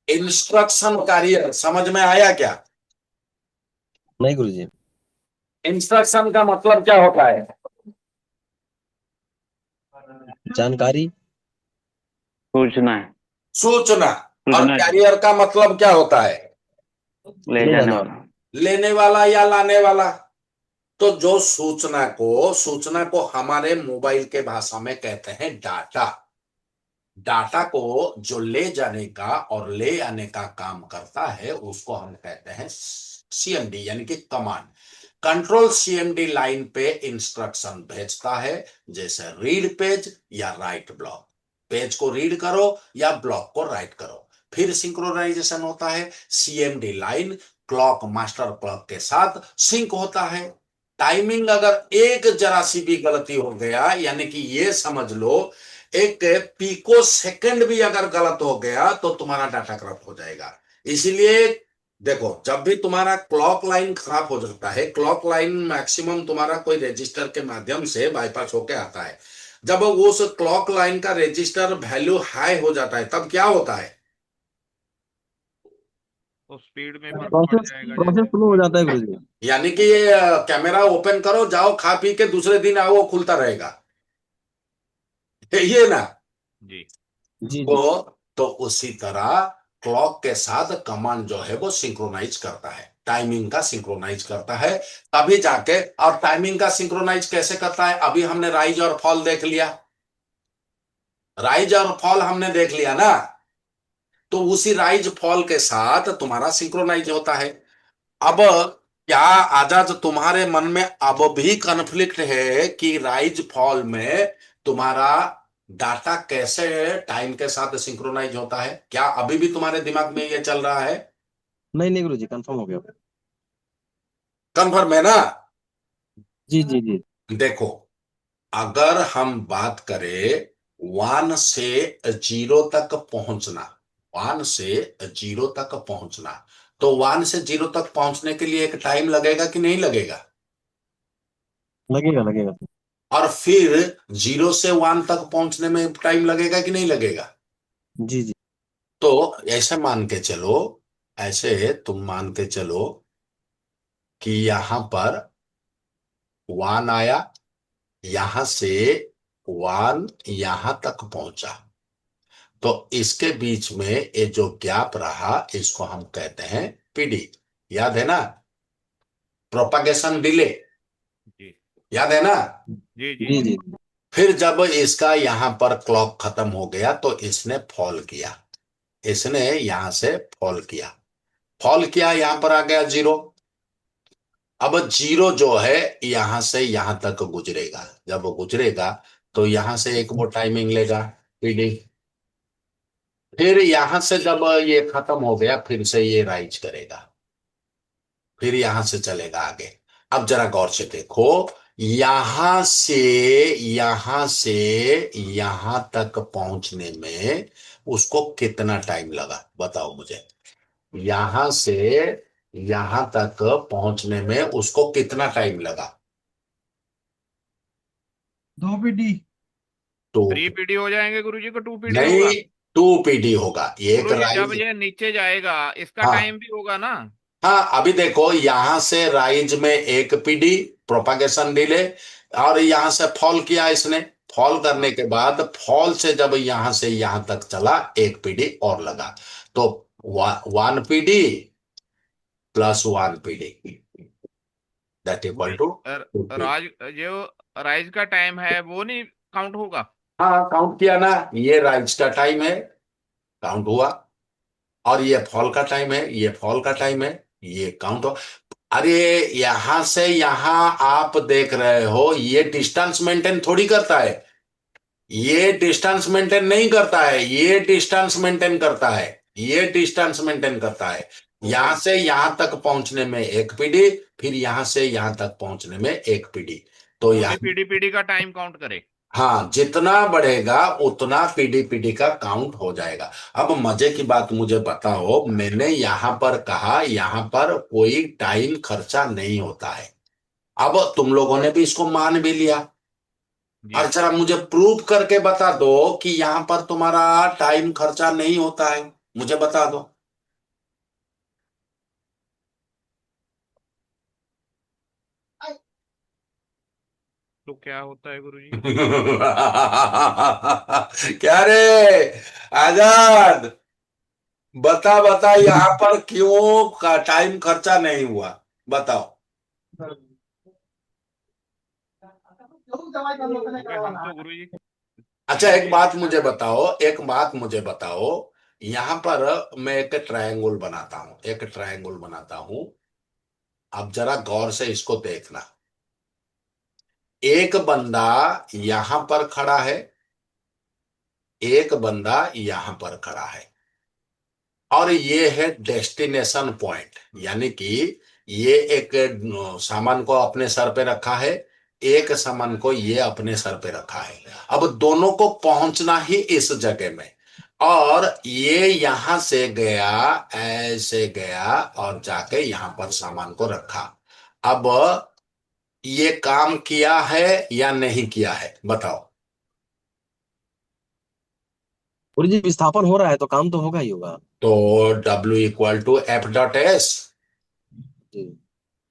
इंस्ट्रक्शन कैरियर समझ में आया क्या? नहीं गुरुजी। इंस्ट्रक्शन का मतलब क्या होता है? जानकारी। सूचना है। सूचना। और सूचना कैरियर का मतलब क्या होता है? ले ले जाने जाने वाला। लेने वाला या लाने वाला। तो जो सूचना को हमारे मोबाइल के भाषा में कहते हैं डाटा। डाटा को जो ले जाने का और ले आने का काम करता है उसको हम कहते हैं सीएमडी, यानी कि कमांड कंट्रोल। सीएमडी लाइन पे इंस्ट्रक्शन भेजता है, जैसे रीड पेज या राइट ब्लॉक। पेज को रीड करो या ब्लॉक को राइट करो। फिर सिंक्रोनाइजेशन होता है। CMD line clock master clock के साथ सिंक होता है। टाइमिंग अगर एक जरा सी भी गलती हो गया, यानी कि ये समझ लो एक पीको सेकंड भी अगर गलत हो गया तो तुम्हारा डाटा करप्ट हो जाएगा। इसीलिए देखो, जब भी तुम्हारा क्लॉक लाइन खराब हो जाता है, क्लॉक लाइन मैक्सिमम तुम्हारा कोई रजिस्टर के माध्यम से बाईपास होके आता है, जब उस क्लॉक लाइन का रजिस्टर वैल्यू हाई हो जाता है तब क्या होता है? तो स्पीड में फर्क पड़ प्रोसेस जाएगा प्रोसेस जैसे। स्लो हो जाता है गुरुजी। यानी कि ये कैमरा ओपन करो, जाओ खा पी के दूसरे दिन आओ, वो खुलता रहेगा। ये ना। जी जी। तो उसी तरह क्लॉक के साथ कमांड जो है वो सिंक्रोनाइज करता है, टाइमिंग का सिंक्रोनाइज करता है, तभी जाके। और टाइमिंग का सिंक्रोनाइज कैसे करता है? अभी हमने राइज और फॉल देख लिया। राइज और फॉल हमने देख लिया ना। तो उसी राइज फॉल के साथ तुम्हारा सिंक्रोनाइज होता है। अब क्या आजाद तुम्हारे मन में अब भी कॉन्फ्लिक्ट है कि राइज फॉल में तुम्हारा डाटा कैसे टाइम के साथ सिंक्रोनाइज होता है? क्या अभी भी तुम्हारे दिमाग में ये चल रहा है? नहीं नहीं गुरुजी, कंफर्म हो गया। कंफर्म है ना? जी जी जी। देखो, अगर हम बात करें 1 से 0 तक पहुंचना, 1 से 0 तक पहुंचना, तो 1 से 0 तक पहुंचने के लिए एक टाइम लगेगा कि नहीं लगेगा? लगेगा लगेगा। और फिर 0 से 1 तक पहुंचने में टाइम लगेगा कि नहीं लगेगा? जी जी। तो ऐसे मान के चलो, ऐसे तुम मान के चलो कि यहां पर 1 आया, यहां से 1 यहां तक पहुंचा, तो इसके बीच में ये जो गैप रहा इसको हम कहते हैं पीडी। याद है ना? Propagation delay. जी याद है ना? जी जी जी जी। जी। फिर जब इसका यहां पर क्लॉक खत्म हो गया तो इसने फॉल किया, इसने यहां से फॉल किया। फॉल किया, यहां पर आ गया 0। अब 0 जो है यहां से यहां तक गुजरेगा, जब वो गुजरेगा तो यहां से एक वो टाइमिंग लेगा, पीडी। फिर यहां से जब ये खत्म हो गया फिर से ये राइज करेगा, फिर यहां से चलेगा आगे। अब जरा गौर से देखो, यहां से यहां से यहां तक पहुंचने में उसको कितना टाइम लगा, बताओ मुझे। यहां से यहां तक पहुंचने में उसको कितना टाइम लगा? 2 PD। 2 3 PD हो जाएंगे गुरुजी को 2 PD नहीं, होगा? 2 PD होगा एक गुरुजी जब राइज। ये नीचे जाएगा इसका हाँ टाइम भी होगा ना? हाँ, अभी देखो यहां से राइज में 1 PD प्रोपागेशन डिले, और यहां से फॉल किया इसने। फॉल करने हाँ। के बाद फॉल से जब यहां से यहां तक चला 1 PD और लगा, तो 1 PD plus 1 PD that equal गुरुजी टू 2 PD। राज जो राइज का टाइम है वो नहीं काउंट होगा? हाँ काउंट किया ना, ये राइज का टाइम है, काउंट हुआ। और ये फॉल का टाइम है, ये फॉल का टाइम है, ये काउंट हो। अरे यहां से यहां आप देख रहे हो, ये डिस्टेंस मेंटेन थोड़ी करता है, ये डिस्टेंस मेंटेन नहीं करता है, ये डिस्टेंस मेंटेन करता है, ये डिस्टेंस मेंटेन करता है। यहां से यहां तक पहुंचने में 1 PD, फिर यहां से यहां तक पहुंचने में 1 PD। तो ओनली यहाँ, पीडी का टाइम काउंट करे? हाँ जितना बढ़ेगा उतना पीडी का काउंट हो जाएगा। अब मजे की बात मुझे बताओ, मैंने यहां पर कहा यहां पर कोई टाइम खर्चा नहीं होता है। अब तुम लोगों ने भी इसको मान भी लिया, जी। और जरा मुझे प्रूव करके बता दो कि यहां पर तुम्हारा टाइम खर्चा नहीं होता है, मुझे बता दो। तो क्या होता है गुरुजी? क्या रे आजाद, बता बता यहाँ पर क्यों का टाइम खर्चा नहीं हुआ, बताओ। क्योंकि हम तो गुरुजी अच्छा एक गुरुजी बात मुझे बताओ, एक बात मुझे बताओ, यहां पर मैं एक ट्रायंगल बनाता हूं, एक ट्रायंगल बनाता हूं। अब जरा गौर से इसको देखना। एक बंदा यहां पर खड़ा है, एक बंदा यहां पर खड़ा है, और ये है डेस्टिनेशन पॉइंट, यानी कि ये एक सामान को अपने सर पे रखा है, एक सामान को ये अपने सर पे रखा है। अब दोनों को पहुंचना ही इस जगह में, और ये यहां से गया, ऐसे गया और जाके यहां पर सामान को रखा। अब ये काम किया है या नहीं किया है, बताओ। गुरुजी विस्थापन हो रहा है तो काम तो होगा ही होगा। तो W = F.S, जी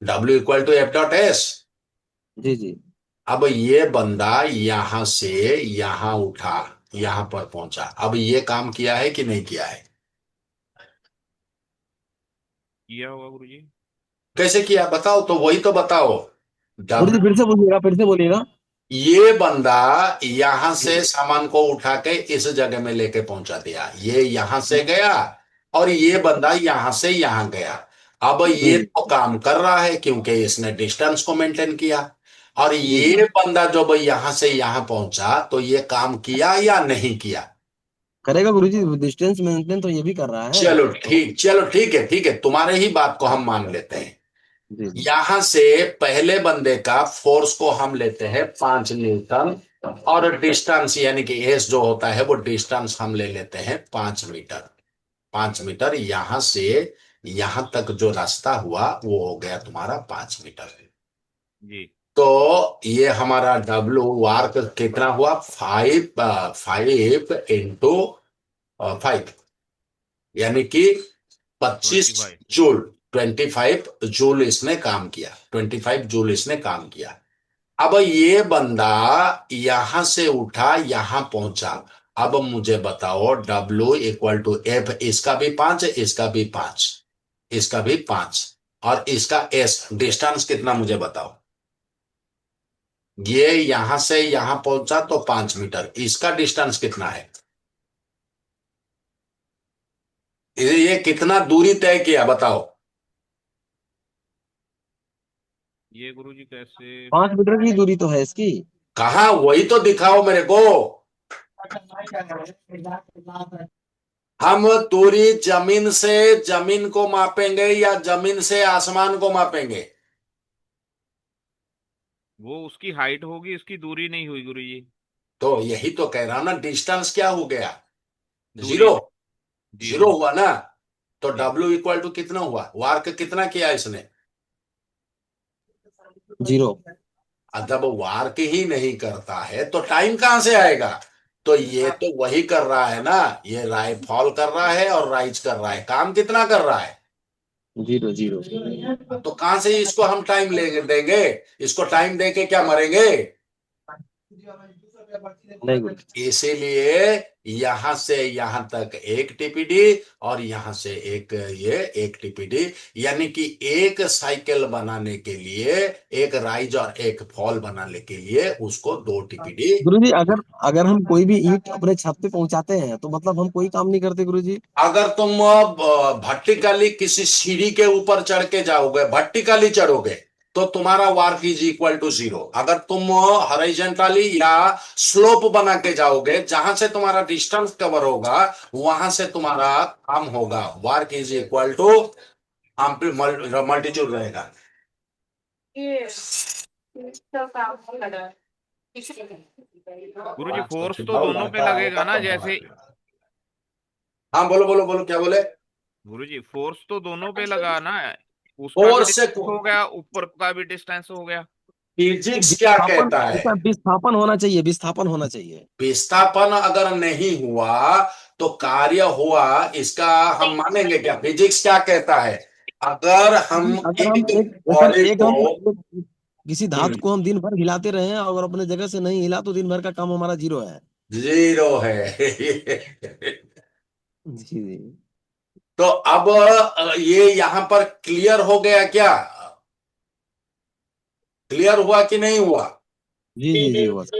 W = F.S। जी जी। अब ये बंदा यहां से यहां उठा, यहां पर पहुंचा, अब ये काम किया है कि नहीं किया है? किया होगा गुरुजी। कैसे किया बताओ, तो वही तो बताओ। गुरुजी डब्ल्यू फिर से बोलिएगा, फिर से बोलिएगा। ये बंदा यहां से जी सामान को उठा के इस जगह में लेके पहुंचा दिया, ये यहां से गया, और ये बंदा यहां से यहां गया। अब जी ये तो काम कर रहा है क्योंकि इसने डिस्टेंस को मेंटेन किया, और जी ये बंदा जब यहां से यहां पहुंचा तो ये काम किया या नहीं किया? करेगा गुरुजी, डिस्टेंस मेंटेन तो ये भी कर रहा है तो। चलो ठीक है, ठीक है, तुम्हारे ही बात को हम मान लेते हैं। जी जी यहां से पहले बंदे का फोर्स को हम लेते हैं 5 N, और डिस्टेंस यानी कि एस जो होता है वो डिस्टेंस हम ले लेते हैं 5 मीटर। 5 मीटर यहां से यहां तक जो रास्ता हुआ वो हो गया तुम्हारा 5 मीटर। जी। तो ये हमारा डब्ल्यू वार्क कितना हुआ, 5 5 इंटू 5, यानी कि 25 25। जूल। 25 जूल इसने काम किया, 25 जूल इसने काम किया। अब ये बंदा यहां से उठा यहां पहुंचा। अब मुझे बताओ W = F, इसका भी 5, इसका भी 5, इसका भी 5, और इसका S डिस्टेंस कितना मुझे बताओ। ये यहां से यहां पहुंचा तो 5 मीटर, इसका डिस्टेंस कितना है? ये कितना दूरी तय किया बताओ। ये गुरुजी कैसे? 5 मीटर की दूरी तो है इसकी। कहा, वही तो दिखाओ मेरे को। हम दूरी जमीन से जमीन को मापेंगे या जमीन से आसमान को मापेंगे? वो उसकी हाइट होगी, इसकी दूरी नहीं हुई गुरुजी। तो यही तो कह रहा ना, डिस्टेंस क्या हो गया, दूरी। जीरो। जीरो जीरो हो हुआ गई। ना। तो जी। W = कितना हुआ, वार्क कितना किया इसने? 0। जब वार्क ही नहीं करता है तो टाइम कहां से आएगा? तो ये तो वही कर रहा है ना, ये फॉल कर रहा है और राइज कर रहा है, काम कितना कर रहा है? Zero zero. तो कहां से इसको हम टाइम लेंगे देंगे? इसको टाइम देके क्या मरेंगे? नहीं गुरुजी। इसीलिए यहां से यहां तक एक टीपीडी और यहां से एक टीपीडी, यानी कि एक साइकिल बनाने के लिए, एक राइज और एक फॉल बनाने के लिए उसको 2 टीपीडी। गुरुजी अगर अगर हम कोई भी ईंट अपने छत पे पहुंचाते हैं तो मतलब हम कोई काम नहीं करते गुरुजी। अगर तुम वर्टिकली किसी सीढ़ी के ऊपर चढ़ के जाओगे, वर्टिकली चढ़ोगे, तो तुम्हारा वर्क इज इक्वल टू 0। अगर तुम हॉरिजॉन्टली या स्लोप बना के जाओगे, जहां से तुम्हारा डिस्टेंस कवर होगा वहां से तुम्हारा काम होगा, work is equal to multitude रहेगा। गुरुजी फोर्स तो दोनों पे लगेगा ना, जैसे हाँ बोलो बोलो बोलो, क्या बोले? गुरुजी फोर्स तो दोनों पे लगा ना, उसका भी और से डिस्टेंस हो गया, ऊपर का भी डिस्टेंस हो गया। फिजिक्स क्या विस्थापन कहता है? इसका विस्थापन होना चाहिए, विस्थापन होना चाहिए। विस्थापन अगर नहीं हुआ तो कार्य हुआ, इसका हम मानेंगे क्या? फिजिक्स क्या कहता है? अगर हम अगर हम एक एक अगर बॉडी एक को हम एक, किसी धातु को हम दिन भर हिलाते रहे और अपने जगह से नहीं हिला तो दिन भर का काम हमारा जीरो है। 0 है। जी जी तो अब ये यहां पर क्लियर हो गया क्या? क्लियर हुआ कि नहीं हुआ? जी जी जी बस।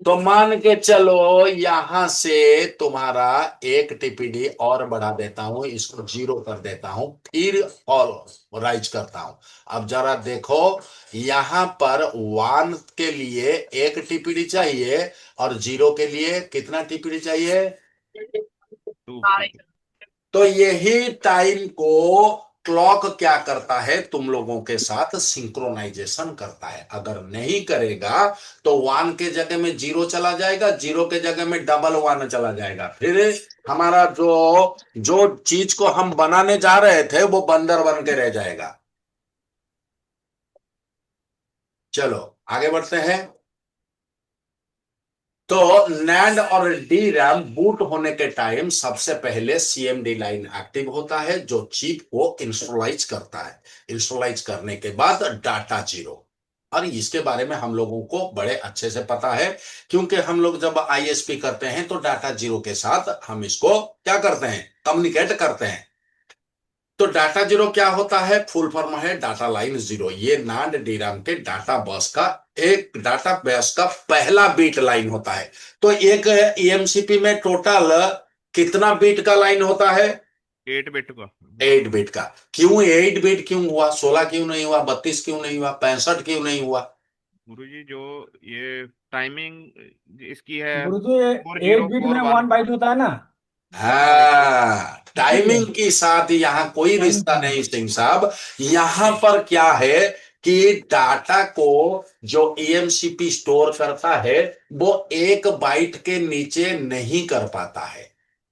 तो मान के चलो यहां से तुम्हारा एक टीपीडी और बढ़ा देता हूं, इसको 0 कर देता हूं, फिर और राइज करता हूं। अब जरा देखो, यहां पर 1 के लिए एक टीपीडी चाहिए और 0 के लिए कितना टीपीडी चाहिए? 2 तो यही टाइम को क्लॉक क्या करता है, तुम लोगों के साथ सिंक्रोनाइजेशन करता है। अगर नहीं करेगा तो 1 के जगह में 0 चला जाएगा, 0 के जगह में डबल 1 चला जाएगा, फिर हमारा जो जो चीज को हम बनाने जा रहे थे वो बंदर बन के रह जाएगा। चलो आगे बढ़ते हैं। तो नैंड और डी रैम बूट होने के टाइम सबसे पहले सीएमडी लाइन एक्टिव होता है, जो चिप को इंस्टॉलाइज करता है। इंस्टॉलाइज करने के बाद डाटा 0, और इसके बारे में हम लोगों को बड़े अच्छे से पता है, क्योंकि हम लोग जब आईएसपी करते हैं तो डाटा 0 के साथ हम इसको क्या करते हैं, कम्युनिकेट करते हैं। तो डाटा 0 क्या होता है? फुल फॉर्म है डाटा लाइन 0। ये नांड डीराम के डाटा बस का पहला बीट लाइन होता है। तो एक ईएमसीपी में टोटल कितना बीट का लाइन होता है? 8 बिट का। 8 बीट का। क्यों 8 बीट क्यों हुआ? 16 क्यों नहीं हुआ? 32 क्यों नहीं हुआ? 65 क्यों नहीं हुआ? गुरुजी जो ये टाइमिंग इसकी है गुरुजी 8 बिट में 4041। 1 बाइट होता है ना। हाँ, इसीलिए टाइमिंग के साथ यहाँ कोई टाइम रिश्ता की नहीं सिंह साहब। यहाँ पर क्या है कि डाटा को जो ईएमसीपी स्टोर करता है वो 1 बाइट के नीचे नहीं कर पाता है।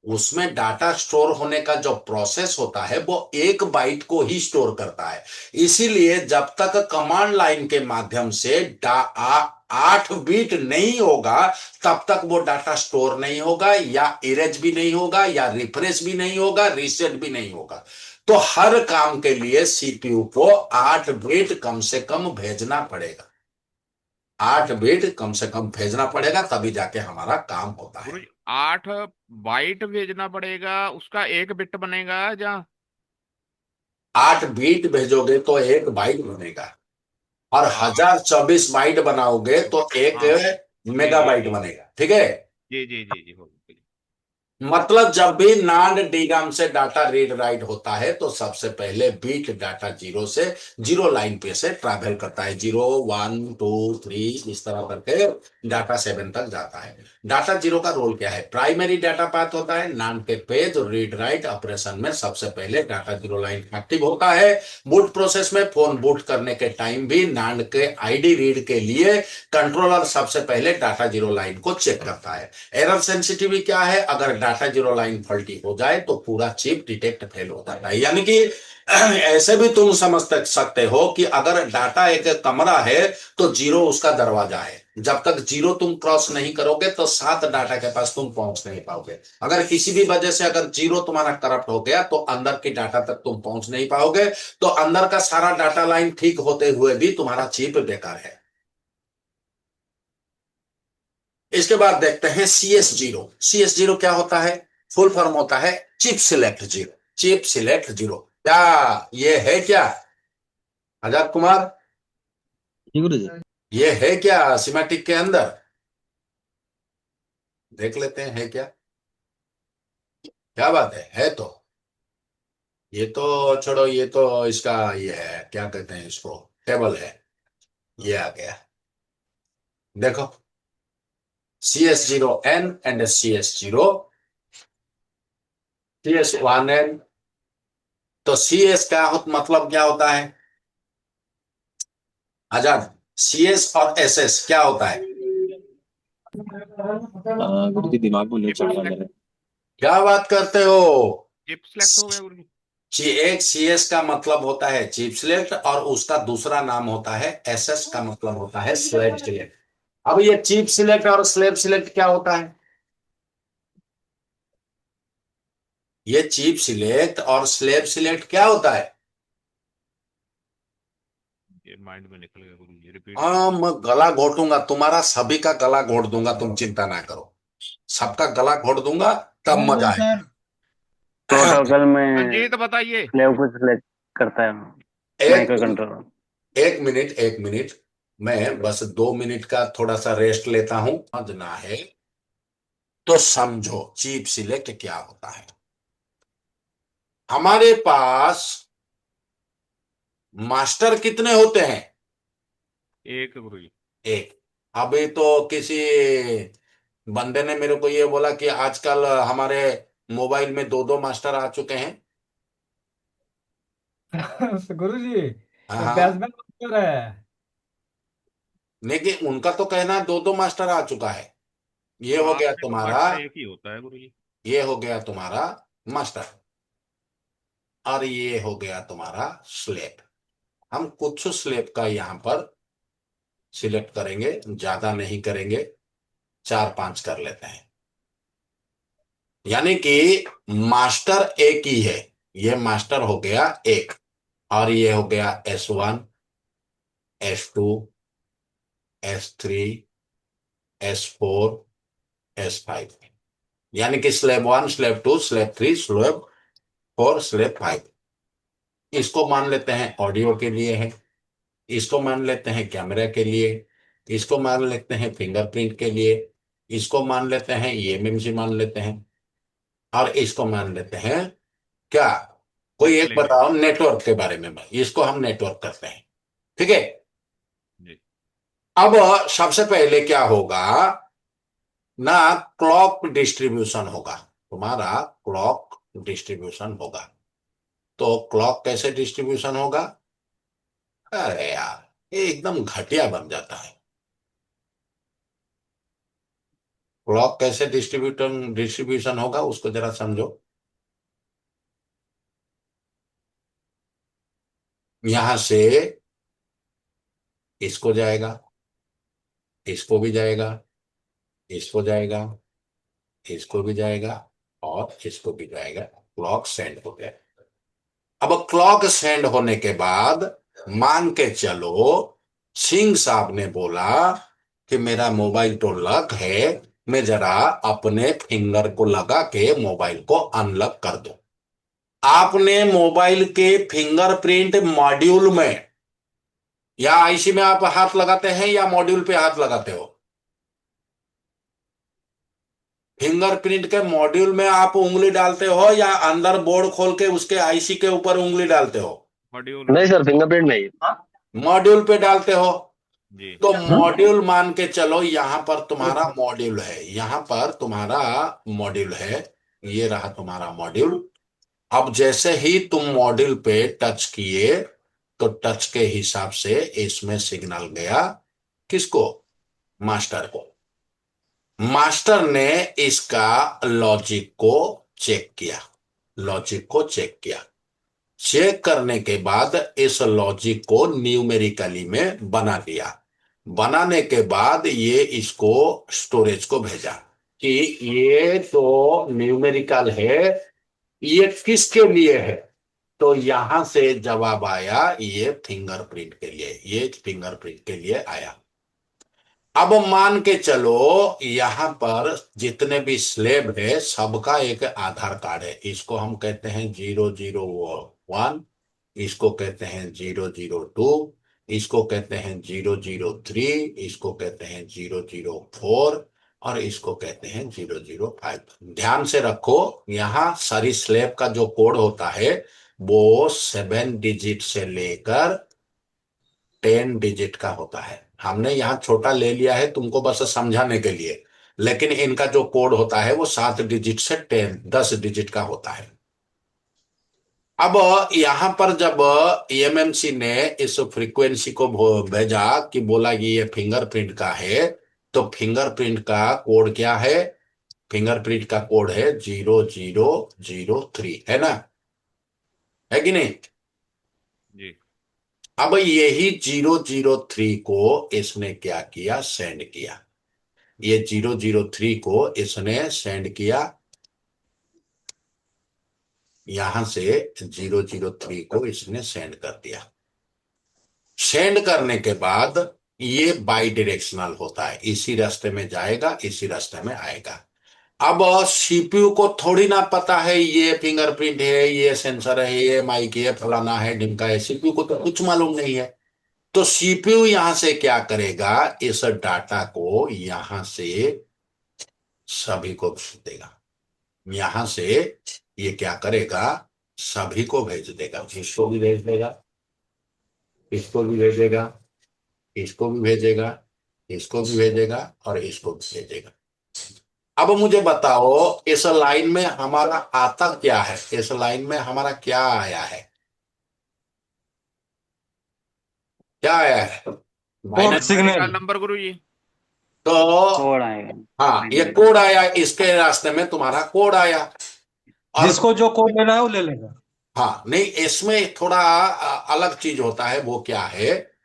उसमें डाटा स्टोर होने का जो प्रोसेस होता है वो 1 बाइट को ही स्टोर करता है। इसीलिए जब तक कमांड लाइन के माध्यम से 8 बीट नहीं होगा तब तक वो डाटा स्टोर नहीं होगा, या इरेज भी नहीं होगा, या रिफ्रेश भी नहीं होगा, रीसेट भी नहीं होगा। तो हर काम के लिए सीपीयू को 8 बिट कम से कम भेजना पड़ेगा। 8 बिट कम से कम भेजना पड़ेगा, तभी जाके हमारा काम होता है। गुरुजी 8 बाइट भेजना पड़ेगा, उसका 1 बिट बनेगा जहाँ 8 बीट भेजोगे तो 1 बाइट बनेगा, और 1024 बाइट बनाओगे तो एक हाँ जी मेगाबाइट बनेगा। ठीक है? जी जी जी जी हो गई। मतलब जब भी नांड डीराम से डाटा रीड राइट होता है तो सबसे पहले बीट डाटा 0 से 0 लाइन पे से ट्रैवल करता है। 0 1 2 3 इस तरह करके डाटा 7 तक जाता है। डाटा 0 का रोल क्या है? प्राइमरी डाटा पाथ होता है। नांड के पेज रीड राइट ऑपरेशन में सबसे पहले डाटा 0 लाइन एक्टिव होता है। बूट प्रोसेस में फोन बूट करने के टाइम भी नांड के आईडी रीड के लिए कंट्रोलर सबसे पहले डाटा 0 लाइन को चेक करता है। एरर सेंसिटिविटी क्या है? अगर डाटा जीरो लाइन फॉल्टी हो जाए तो पूरा चिप डिटेक्ट फेल हो जाता है। यानी कि ऐसे भी तुम समझ सकते हो कि अगर डाटा एक कमरा है तो जीरो उसका दरवाजा है। जब तक जीरो तुम क्रॉस नहीं करोगे तो 7 डाटा के पास तुम पहुंच नहीं पाओगे। अगर किसी भी वजह से अगर जीरो तुम्हारा करप्ट हो गया तो अंदर की डाटा तक तुम पहुंच नहीं पाओगे, तो अंदर का सारा डाटा लाइन ठीक होते हुए भी तुम्हारा चिप बेकार है। इसके बाद देखते हैं CS0। CS0 क्या होता है? फुल फॉर्म होता है chip select zero. Chip select zero क्या ये है क्या आजाद कुमार? जी गुरु जी। ये है क्या सिमेटिक के अंदर? देख लेते हैं है क्या। क्या बात है तो ये तो छोड़ो, ये तो इसका ये है, क्या कहते हैं इसको, टेबल है। ये आ गया, देखो CS0N एंड CS0, CS1N। तो CS का मतलब क्या होता है आजाद? CS और SS क्या होता है? गुरु जी दिमाग में नहीं चिप चल रहा सेलेक्ट मेरे। क्या बात करते हो? चिप सेलेक्ट हो गया गुरु जी। एक CS का मतलब होता है चिप सिलेक्ट और उसका दूसरा नाम होता है SS का मतलब होता है स्लेव सिलेक्ट। अब ये चिप सिलेक्ट और स्लेव सिलेक्ट क्या होता है? ये चिप सिलेक्ट और स्लेव सिलेक्ट क्या होता है? ये माइंड में निकल गया गुरु जी, रिपीट हाँ, कीजिए। मैं गला घोटूंगा, तुम्हारा सभी का गला घोट दूंगा, तुम चिंता ना करो। सबका गला घोट दूंगा तब मजा आएगा। प्रोटोकॉल में रंजीत बताइए। स्लेव को सिलेक्ट करता है एक माइक्रो कंट्रोलर। एक मिनट, एक मिनट, मैं बस 2 मिनट का थोड़ा सा रेस्ट लेता हूं। समझना है तो समझो चिप सिलेक्ट क्या होता है। हमारे पास मास्टर कितने होते हैं? एक गुरु जी। एक। अभी तो किसी बंदे ने मेरे को ये बोला कि आजकल हमारे मोबाइल में 2-2 मास्टर आ चुके हैं। गुरु जी हाँ ये हाँ, बैट्समैन मास्टर है। लेकिन उनका तो कहना 2-2 मास्टर आ चुका है। ये हो हाँ गया तो तुम्हारा, मास्टर एक ही होता है गुरु जी। ये हो गया तुम्हारा मास्टर, और ये हो गया तुम्हारा स्लेब। हम कुछ स्लेब का यहां पर सिलेक्ट करेंगे, ज्यादा नहीं करेंगे, 4-5 कर लेते हैं। यानी कि मास्टर एक ही है। ये मास्टर हो गया एक, और ये हो गया S1, S2, S3, S4, S5। यानी कि slab 1, slab 2, slab 3, slab 4, slab 5। इसको मान लेते हैं ऑडियो के लिए है, इसको मान लेते हैं कैमरा के लिए, इसको मान लेते हैं फिंगरप्रिंट के लिए, इसको मान लेते हैं EMMC मान लेते हैं, और इसको मान लेते हैं क्या, कोई एक डिस्प्ले। बताओ नेटवर्क के बारे में। इसको हम नेटवर्क करते हैं, ठीक है। जी। अब सबसे पहले क्या होगा ना, क्लॉक डिस्ट्रीब्यूशन होगा। तुम्हारा क्लॉक डिस्ट्रीब्यूशन होगा। तो क्लॉक कैसे डिस्ट्रीब्यूशन होगा? अरे यार, ये एकदम घटिया बन जाता है। क्लॉक कैसे डिस्ट्रीब्यूशन होगा उसको जरा समझो। यहां से इसको जाएगा, इसको भी जाएगा, इसको जाएगा, इसको भी जाएगा, और इसको भी जाएगा। क्लॉक सेंड हो गया। अब क्लॉक सेंड होने के बाद मान के चलो सिंह साहब ने बोला कि मेरा मोबाइल तो लॉक है, मैं जरा अपने फिंगर को लगा के मोबाइल को अनलॉक कर दो। आपने मोबाइल के फिंगरप्रिंट मॉड्यूल में या आईसी में आप हाथ लगाते हैं या मॉड्यूल पे हाथ लगाते हो? फिंगरप्रिंट के मॉड्यूल में आप उंगली डालते हो या अंदर बोर्ड खोल के उसके आईसी के ऊपर उंगली डालते हो? मॉड्यूल नहीं में। सर, फिंगरप्रिंट में ही। मॉड्यूल पे डालते हो। जी। तो मॉड्यूल मान के चलो यहां पर तुम्हारा मॉड्यूल है, यहां पर तुम्हारा मॉड्यूल है, ये रहा तुम्हारा मॉड्यूल। अब जैसे ही तुम मॉड्यूल पे टच किए तो टच के हिसाब से इसमें सिग्नल गया किसको? मास्टर को। मास्टर ने इसका लॉजिक को चेक किया, लॉजिक को चेक किया। चेक करने के बाद इस लॉजिक को न्यूमेरिकली में बना दिया। बनाने के बाद ये इसको स्टोरेज को भेजा कि ये तो न्यूमेरिकल है, ये किसके लिए है। तो यहां से जवाब आया ये फिंगरप्रिंट के लिए, ये फिंगरप्रिंट के लिए आया। अब मान के चलो यहां पर जितने भी स्लेब है सबका एक आधार कार्ड है। इसको हम कहते हैं 001, इसको कहते हैं 002, इसको कहते हैं 003, इसको कहते हैं 004 और इसको कहते हैं 005। ध्यान से रखो, यहां सारी स्लेब का जो कोड होता है वो 7 डिजिट से लेकर 10 डिजिट का होता है। हमने यहाँ छोटा ले लिया है तुमको बस समझाने के लिए, लेकिन इनका जो कोड होता है वो 7 डिजिट से 10 डिजिट का होता है। अब यहां पर जब एमएमसी ने इस फ्रीक्वेंसी को भेजा कि बोला कि ये फिंगरप्रिंट का है, तो फिंगरप्रिंट का कोड क्या है? फिंगरप्रिंट का कोड है 0003, है ना, है कि नहीं? जी। अब यही 003 को इसने क्या किया? सेंड किया। ये 003 को इसने सेंड किया, यहां से 003 को इसने सेंड कर दिया। सेंड करने के बाद ये बाई डायरेक्शनल होता है, इसी रास्ते में जाएगा, इसी रास्ते में आएगा। अब सीपीयू को थोड़ी ना पता है ये फिंगरप्रिंट है, ये सेंसर है, ये माइक है, फलाना है, ढिमका है। सीपीयू को तो कुछ मालूम नहीं है। तो सीपीयू यहां से क्या करेगा? इस डाटा को यहां से सभी को भेज देगा। यहां से ये क्या करेगा? सभी को भेज देगा। इसको भी भेज देगा, इसको भी भेजेगा, इसको भी भेजेगा, इसको भी भेजेगा और इसको भी भेजेगा। अब मुझे बताओ इस लाइन में हमारा आता क्या है? इस लाइन में हमारा क्या आया है? क्या आया है? न्यूमेरिकल नंबर गुरु जी। तो कोड आएगा। हाँ, ये कोड आया, इसके रास्ते में तुम्हारा कोड आया। और जिसको जो कोड लेना है वो ले लेगा। हाँ, नहीं, इसमें थोड़ा अलग चीज होता है। वो क्या है?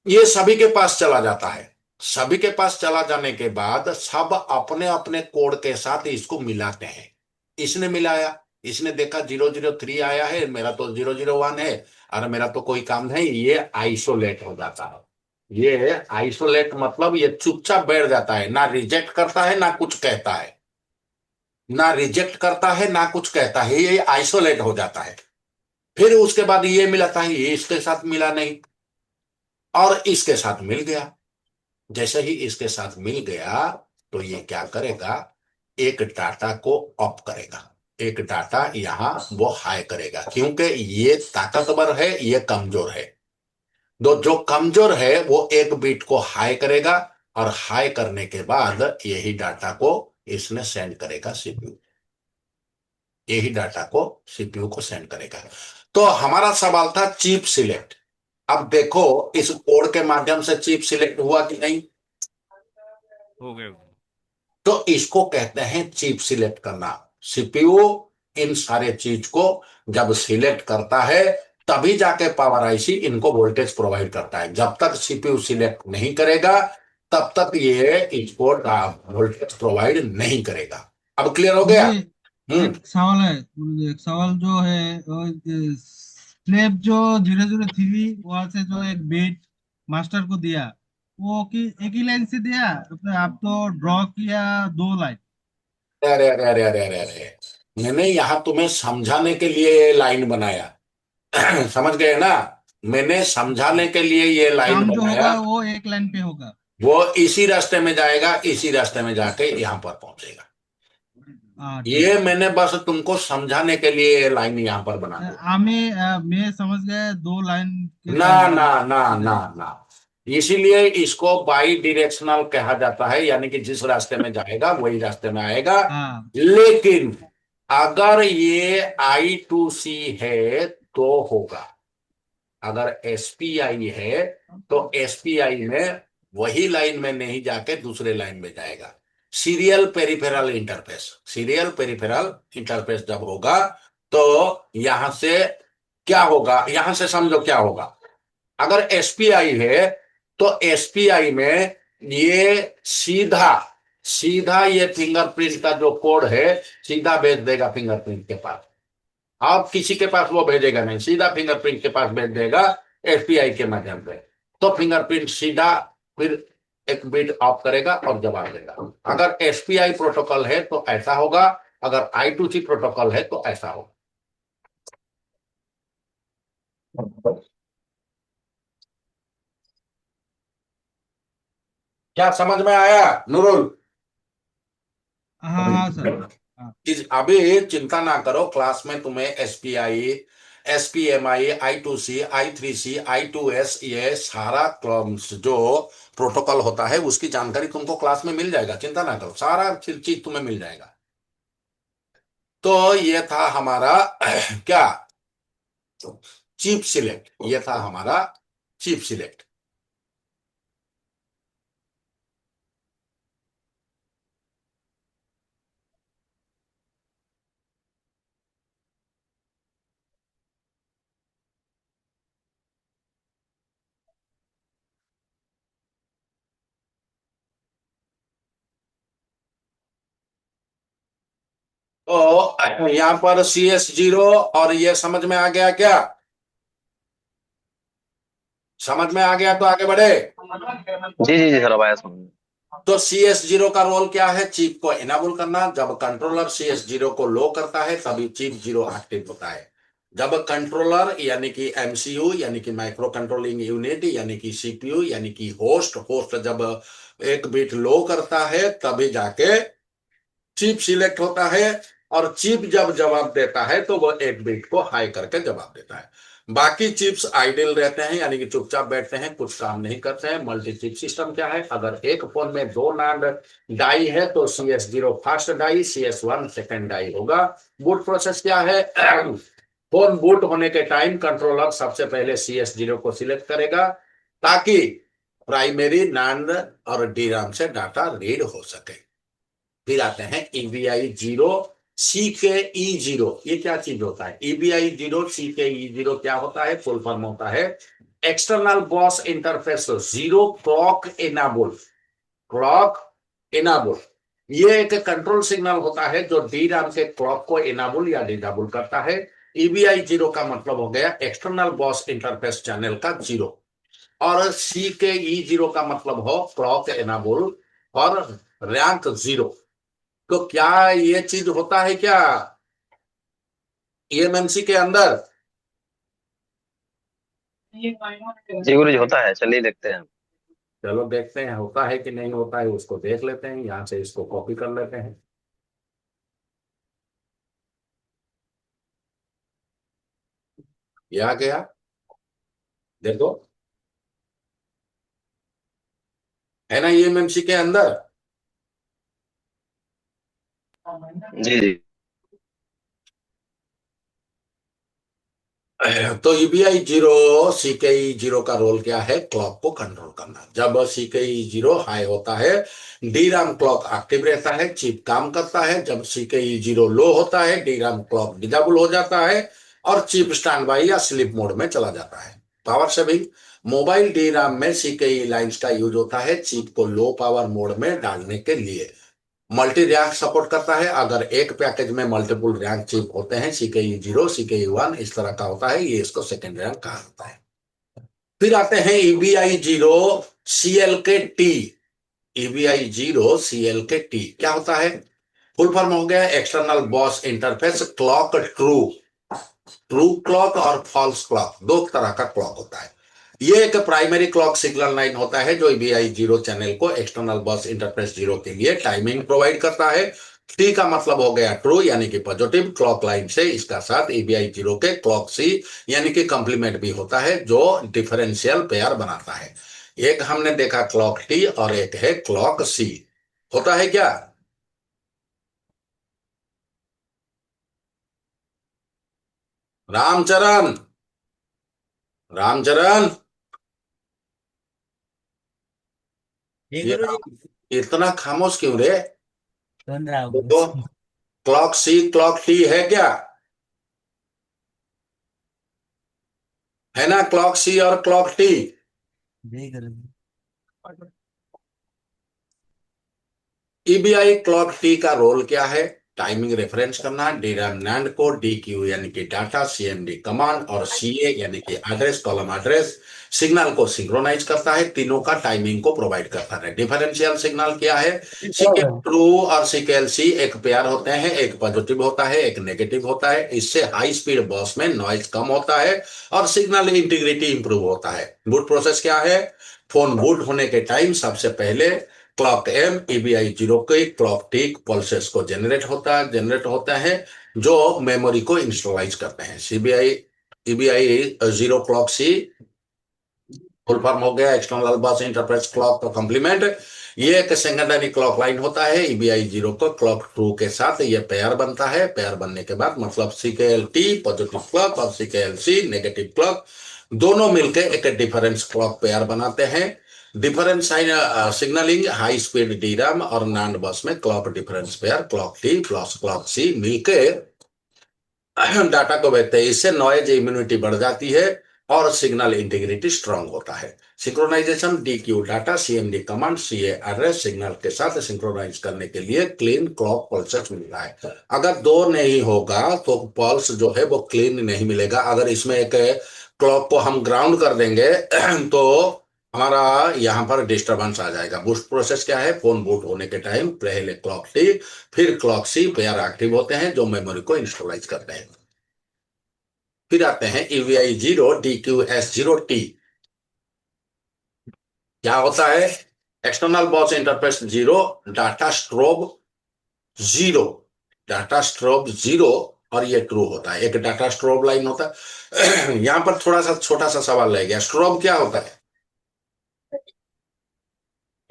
ये सभी के पास चला जाता है। सभी के पास चला जाने के बाद सब अपने अपने कोड के साथ इसको मिलाते हैं। इसने मिलाया, इसने देखा 003 आया है, मेरा तो 001 है, और मेरा तो कोई काम नहीं, ये आइसोलेट हो जाता है। ये आइसोलेट मतलब ये चुपचाप बैठ जाता है, ना रिजेक्ट करता है ना कुछ कहता है, ना रिजेक्ट करता है ना कुछ कहता है, ये आइसोलेट हो जाता है। फिर उसके बाद ये मिलाता है, ये इसके साथ मिला नहीं और इसके साथ मिल गया। जैसे ही इसके साथ मिल गया तो ये क्या करेगा? एक डाटा को अप करेगा, एक डाटा यहां वो हाई करेगा, क्योंकि ये ताकतवर है, ये कमजोर है। तो जो कमजोर है वो एक बिट को हाई करेगा और हाई करने के बाद यही डाटा को इसने सेंड करेगा सीपीयू, यही डाटा को सीपीयू को सेंड करेगा। तो हमारा सवाल था चिप सिलेक्ट। अब देखो इस कोड के माध्यम से चिप सिलेक्ट हुआ कि नहीं? हो गए। तो इसको कहते हैं चिप सिलेक्ट करना। सीपीयू इन सारे चीज को जब सिलेक्ट करता है तभी जाके पावर आईसी इनको वोल्टेज प्रोवाइड करता है। जब तक सीपीयू सिलेक्ट नहीं करेगा तब तक ये इसको वोल्टेज प्रोवाइड नहीं करेगा। अब क्लियर हो गया? जी, एक सवाल है। एक सवाल जो है स्लेब जो 003 वहां से जो एक बीट मास्टर को दिया, वो कि एक ही लाइन से दिया, मतलब आप तो ड्रॉ किया 2 लाइन। अरे अरे अरे अरे अरे अरे, मैंने यहां तुम्हें समझाने के लिए लाइन बनाया। समझ गए ना? मैंने समझाने के लिए ये लाइन काम जो बनाया। होगा वो एक लाइन पे होगा। वो इसी रास्ते में जाएगा, इसी रास्ते में जाके यहां पर पहुंचेगा। हाँ, ठीक ये है। मैंने बस तुमको समझाने के लिए ये लाइन यहां पर बना दी। मैं समझ गया 2 लाइन के ना साथ ना ना ना जाएगा। ना, इसीलिए इसको बाई डायरेक्शनल कहा जाता है, यानी कि जिस रास्ते में जाएगा वही रास्ते में आएगा। हाँ, लेकिन अगर ये I2C है तो होगा, अगर SPI है तो SPI में वही लाइन में नहीं जाके दूसरे लाइन में जाएगा। Serial peripheral interface. Serial peripheral interface जब होगा तो यहां से क्या होगा, यहां से समझो क्या होगा। अगर एसपीआई है तो एसपीआई में ये सीधा सीधा ये फिंगरप्रिंट का जो कोड है सीधा भेज देगा फिंगरप्रिंट के पास। आप किसी के पास वो भेजेगा नहीं, सीधा फिंगरप्रिंट के पास भेज देगा एसपीआई के माध्यम से। तो फिंगरप्रिंट सीधा फिर एक बिट ऑफ करेगा और जवाब देगा। अगर एसपीआई प्रोटोकॉल है तो ऐसा होगा, अगर I2C प्रोटोकॉल है तो ऐसा होगा। क्या समझ में आया नूरुल? हाँ हाँ सर। हाँ अभी चिंता ना करो, क्लास में तुम्हें SPI, SPMI, I2C, I3C, I2S ये सारा जो प्रोटोकॉल होता है उसकी जानकारी तुमको क्लास में मिल जाएगा, चिंता ना करो, सारा चीज तुम्हें मिल जाएगा। तो ये था हमारा क्या, चिप सिलेक्ट, ये था हमारा चिप सिलेक्ट। तो यहां पर CS0 और ये समझ में आ गया क्या? समझ में आ गया तो आगे बढ़े। जी जी जी सर, अब आया समझ में। तो CS0 का रोल क्या है? चिप को इनेबल करना। जब कंट्रोलर CS0 को लो करता है तभी चिप 0 एक्टिव होता है। जब कंट्रोलर यानी कि MCU यानी कि माइक्रो कंट्रोलिंग यूनिट यानी कि CPU यानी कि होस्ट होस्ट जब एक बिट लो करता है तभी जाके चिप सिलेक्ट होता है। और चिप जब जवाब देता है तो वो एक बिट को हाई करके जवाब देता है। बाकी चिप्स आइडल रहते हैं यानी कि चुपचाप बैठते हैं, कुछ काम नहीं करते हैं। मल्टी चिप सिस्टम क्या है? अगर एक फोन में 2 नांड डाई है तो CS0 first die, CS1 second die होगा। बूट प्रोसेस क्या है? फोन बूट होने के टाइम कंट्रोलर सबसे पहले CS0 को सिलेक्ट करेगा ताकि प्राइमरी नांड और DRAM से डाटा रीड हो सके। फिर आते हैं EBI0, CKE0। ये क्या चीज होता है? EBI0, CKE0 क्या होता है? फुल फॉर्म होता है external boss interface zero clock enable. Clock enable ये एक कंट्रोल सिग्नल होता है जो DRAM के क्लॉक को इनेबल या डिसेबल करता है। EBI0 का मतलब हो गया एक्सटर्नल बॉस इंटरफेस चैनल का जीरो, और CKE0 का मतलब हो क्लॉक इनेबल और रैंक जीरो। तो क्या ये चीज होता है क्या EMMC के अंदर? जी गुरु जी, होता है, चलिए देखते हैं। चलो देखते हैं होता है कि नहीं होता है, उसको देख लेते हैं। यहां से इसको कॉपी कर लेते हैं। ये आ गया, देखो, है ना EMMC के अंदर। जी जी। तो EBI0, CKE0 का रोल क्या है? क्लॉक को कंट्रोल करना। जब CKE0 हाई होता है DRAM क्लॉक एक्टिव रहता है, चिप काम करता है। जब CKE0 लो होता है DRAM क्लॉक डिसेबल हो जाता है और चिप स्टैंड बाई या स्लीप मोड में चला जाता है। पावर सेविंग, मोबाइल DRAM में CKE लाइंस का यूज होता है चिप को लो पावर मोड में डालने के लिए। मल्टी रैंक सपोर्ट करता है। अगर एक पैकेज में मल्टीपल रैंक चिप होते हैं, CKE0, CKE1 इस तरह का होता है, ये इसको सेकेंड रैंक कहा जाता है। फिर आते हैं EBI0, CLK-T। EBI0, CLK-T क्या होता है? फुल फॉर्म हो गया external boss interface clock true. True clock और फॉल्स क्लॉक, दो तरह का क्लॉक होता है। ये एक प्राइमरी क्लॉक सिग्नल लाइन होता है जो EBI0 चैनल को एक्सटर्नल बस इंटरफेस 0 के लिए टाइमिंग प्रोवाइड करता है। T का मतलब हो गया ट्रू यानी कि पॉजिटिव क्लॉक लाइन से, इसका साथ EBI0 के क्लॉक C यानी कि कंप्लीमेंट भी होता है जो डिफरेंशियल पेयर बनाता है। एक हमने देखा क्लॉक T और एक है क्लॉक C। होता है क्या? रामचरण, रामचरण, जी ये गुरु जी। इतना खामोश क्यों रे? तो क्लॉक सी क्लॉक टी है क्या? है ना, क्लॉक सी और clock T. EBI clock T का रोल क्या है? टाइमिंग रेफरेंस करना, डीरैम नैंड को, डीक्यू यानी कि डाटा, सीएमडी कमांड और सीए यानी कि एड्रेस कॉलम एड्रेस सिग्नल को सिंक्रोनाइज करता है, तीनों का टाइमिंग को प्रोवाइड करता है। डिफरेंशियल सिग्नल क्या है? सीकेएल ट्रू और सीकेएल सी एक पेयर होते हैं, एक पॉजिटिव होता है एक नेगेटिव होता है। इससे हाई स्पीड बस में नॉइज कम होता है और सिग्नल इंटीग्रिटी इंप्रूव होता है। बूट प्रोसेस क्या है? फोन बूट होने के टाइम सबसे पहले क्लॉक एम ईबीआई जीरो के क्लॉक टी पल्सेस को जनरेट होता है जो मेमोरी को इंस्टॉलाइज करते हैं। सीबीआई ईबीआई जीरो क्लॉक सी फुल फॉर्म हो गया एक्सटर्नल बस इंटरप्रेस क्लॉक का कॉम्प्लीमेंट। ये एक सेकेंडरी क्लॉक लाइन होता है। ईबीआई जीरो को क्लॉक ट्रू के साथ ये पेयर बनता है। पेयर बनने के बाद मतलब सीकेएल टी पॉजिटिव क्लॉक और सीकेएल सी नेगेटिव क्लॉक दोनों मिलकर एक डिफरेंस क्लॉक पेयर बनाते हैं। Difference signaling high speed DRAM और नैंड बस में clock difference pair clock T plus clock C मिलकर डाटा को भेजते हैं। इससे नॉइज इम्यूनिटी बढ़ जाती है और सिग्नल इंटीग्रिटी स्ट्रांग होता है। Synchronization DQ data CMD command CA address signal के साथ सिंक्रोनाइज करने के लिए क्लीन क्लॉक पल्सेस मिलता है। अगर दो नहीं होगा तो पल्स जो है वो क्लीन नहीं मिलेगा। अगर इसमें एक क्लॉक को हम ग्राउंड कर देंगे तो हमारा यहाँ पर डिस्टरबेंस आ जाएगा। बूस्ट प्रोसेस क्या है? फोन बूट होने के टाइम पहले क्लॉक टी फिर क्लॉक सी पेयर एक्टिव होते हैं जो मेमोरी को इंस्टॉलाइज करते हैं। फिर आते हैं EVI zero DQ S zero T. क्या होता है? External bus interface zero data strobe zero data strobe zero और ये ट्रू होता है। एक डाटा स्ट्रोब लाइन होता है। यहां पर थोड़ा सा छोटा सा सवाल रह गया, स्ट्रोब क्या होता है?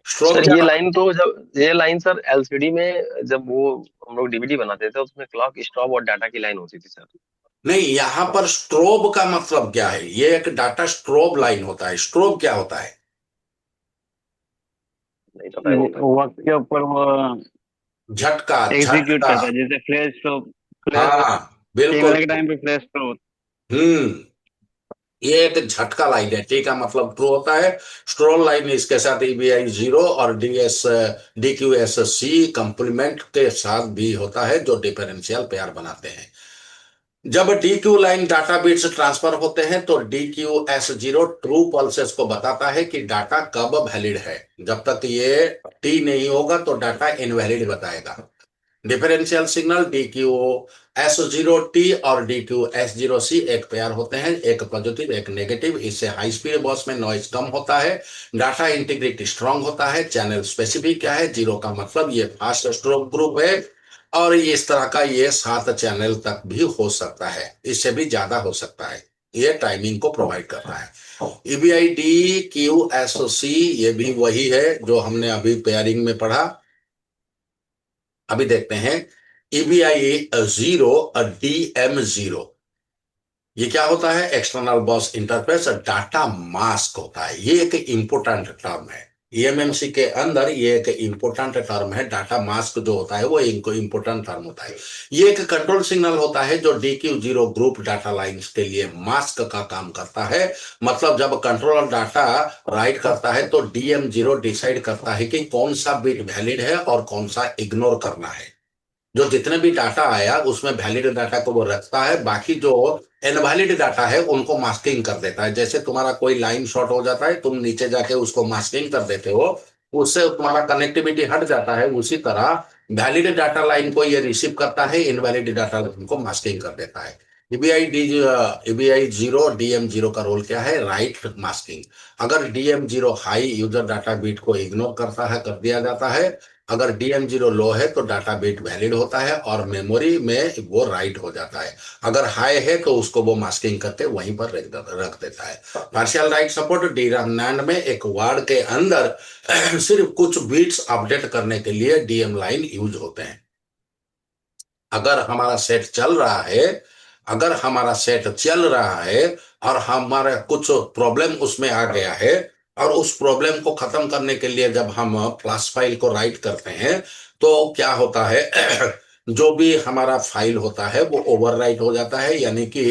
स्ट्रोब सर क्या ये होता लाइन तो जब ये लाइन सर एलसीडी में जब वो हम लोग डीवीडी बनाते थे उसमें क्लॉक स्टॉप और डाटा की लाइन होती थी सर। है? नहीं, यहां पर स्ट्रोब का मतलब क्या है? ये एक डाटा स्ट्रोब लाइन होता है। स्ट्रोब क्या होता है? नहीं पता है ये तो। वक्त के ऊपर वो झटका एग्जीक्यूट झटका। करता है, जैसे फ्लैश तो हाँ बिल्कुल। कैमरा के टाइम पे फ्लैश तो हम्म ये एक झटका लाइन है। टी का मतलब ट्रू होता है। स्ट्रोल लाइन इसके साथ ईबीआई जीरो और डीक्यूएस सी कंप्लीमेंट के साथ भी होता है जो डिफरेंशियल पेयर बनाते हैं। जब DQ line data bits transfer होते हैं तो डीक्यूएस जीरो ट्रू पल्सेस को बताता है कि डाटा कब वैलिड है। जब तक ये टी नहीं होगा तो डाटा इनवैलिड बताएगा। Differential signal D Q S zero T और डी क्यू एस जीरो सी एक पेयर होते हैं, एक पॉजिटिव एक नेगेटिव। इससे हाई स्पीड बस में नॉइज कम होता है, डाटा इंटीग्रिटी स्ट्रांग होता है। चैनल स्पेसिफिक क्या है? जीरो का मतलब ये फास्ट स्ट्रोक ग्रुप है और इस तरह का ये 7 चैनल तक भी हो सकता है, इससे भी ज्यादा हो सकता है। ये टाइमिंग को प्रोवाइड करता है। EBI D Q S C ये भी वही है जो हमने अभी पेयरिंग में पढ़ा। अभी देखते हैं ईबीआई जीरो डीएम जीरो। ये क्या होता है? External bus interface data mask होता है। ये एक इंपोर्टेंट टर्म है ईएमएमसी के अंदर। ये एक इंपोर्टेंट टर्म है। डाटा मास्क जो होता है वो इनको इंपोर्टेंट टर्म होता है। ये एक कंट्रोल सिग्नल होता है जो DQ zero group data lines के लिए मास्क का काम करता है। मतलब जब कंट्रोलर डाटा राइट करता है तो डीएम जीरो डिसाइड करता है कि कौन सा बिट वैलिड है और कौन सा इग्नोर करना है। जो जितने भी डाटा आया उसमें वैलिड डाटा को वो रखता है, बाकी जो इनवैलिड डाटा है उनको मास्किंग कर देता है। जैसे तुम्हारा कोई लाइन शॉर्ट हो जाता है, तुम नीचे जाके उसको मास्किंग कर देते हो, उससे तुम्हारा कनेक्टिविटी हट जाता है। उसी तरह वैलिड डाटा लाइन को ये रिसीव करता है, इनवैलिड डाटा लाइन को मास्किंग कर देता है। ईबीआई जीरो डीएम जीरो का रोल क्या है? Write masking. अगर DM zero high user data beat को इग्नोर करता है कर दिया जाता है। अगर डीएम जीरो लो है तो डाटा बिट वैलिड होता है और मेमोरी में वो राइट हो जाता है। अगर हाई है तो उसको वो मास्किंग करके वहीं पर रख देता है। पार्शियल राइट सपोर्ट डीरैम नैंड में एक वर्ड के अंदर सिर्फ कुछ बिट्स अपडेट करने के लिए डीएम लाइन यूज होते हैं। अगर हमारा सेट चल रहा है और हमारा कुछ प्रॉब्लम उसमें आ गया है और उस प्रॉब्लम को खत्म करने के लिए जब हम फ्लैश फाइल को राइट करते हैं तो क्या होता है जो भी हमारा फाइल होता है वो ओवरराइट हो जाता है, यानी कि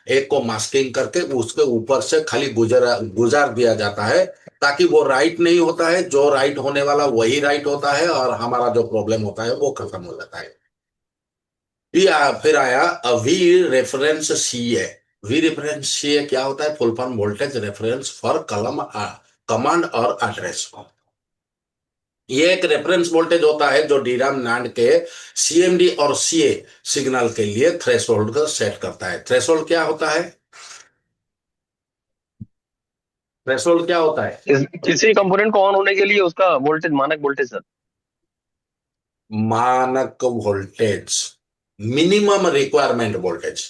एक को मास्किंग करके उसके ऊपर से खाली गुजार दिया जाता है, ताकि वो राइट नहीं होता है, जो राइट होने वाला वही राइट होता है और हमारा जो प्रॉब्लम होता है वो खत्म हो जाता है। फिर आया we reference CA. We reference CA क्या होता है? Full form voltage reference for command और एड्रेस। ये एक रेफरेंस वोल्टेज होता है जो डीराम नैंड के सीएमडी और सीए सिग्नल के लिए थ्रेशोल्ड को सेट करता है। थ्रेशोल्ड क्या होता है? थ्रेशोल्ड क्या होता है? किसी कंपोनेंट को ऑन होने के लिए उसका वोल्टेज, मानक वोल्टेज सर। मानक वोल्टेज, मिनिमम रिक्वायरमेंट वोल्टेज।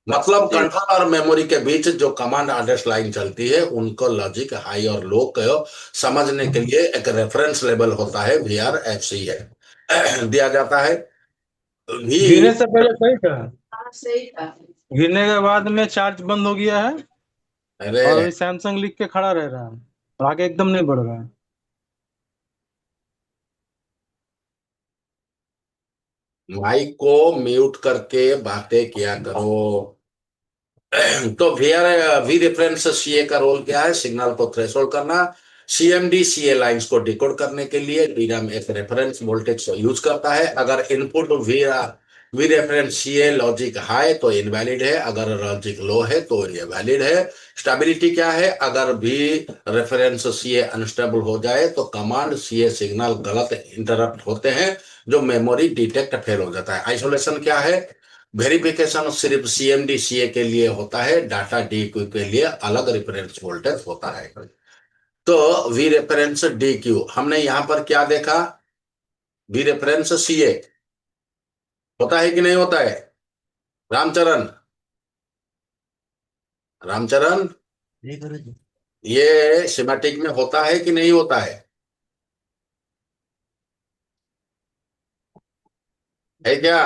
मतलब जी। कंट्रोल और मेमोरी के बीच जो कमांड एड्रेस लाइन चलती है उनको लॉजिक हाई और लो को समझने के लिए एक रेफरेंस लेवल होता है, वीआर एफसी है दिया जाता है। भी गिरने से पहले सही था। गिरने के बाद में चार्ज बंद हो गया है अरे और अभी सैमसंग लिख के खड़ा रह रहा है और आगे एकदम नहीं बढ़ रहा है। माइक को म्यूट करके बातें किया करो। तो वी रेफरेंस सीए का रोल क्या है? सिग्नल को थ्रेशोल्ड करना। सीएमडी सीए लाइंस को डिकोड करने के लिए डीराम एक रेफरेंस वोल्टेज यूज करता है। अगर input we reference CA logic high तो इनवैलिड है, अगर लॉजिक लो है तो ये वैलिड है। स्टेबिलिटी क्या है? अगर भी रेफरेंस सीए अनस्टेबल हो जाए तो कमांड सीए सिग्नल गलत इंटरप्ट होते हैं, जो मेमोरी डिटेक्ट फेल हो जाता है। आइसोलेशन क्या है? वेरिफिकेशन सिर्फ सीएमडी सीए के लिए होता है, डाटा डीक्यू के लिए अलग रेफरेंस वोल्टेज होता है। तो वी रेफरेंस डीक्यू हमने यहां पर क्या देखा? वी रेफरेंस सीए होता है कि नहीं होता है? रामचरण, रामचरण, ये सिमेटिक में होता है कि नहीं होता है क्या?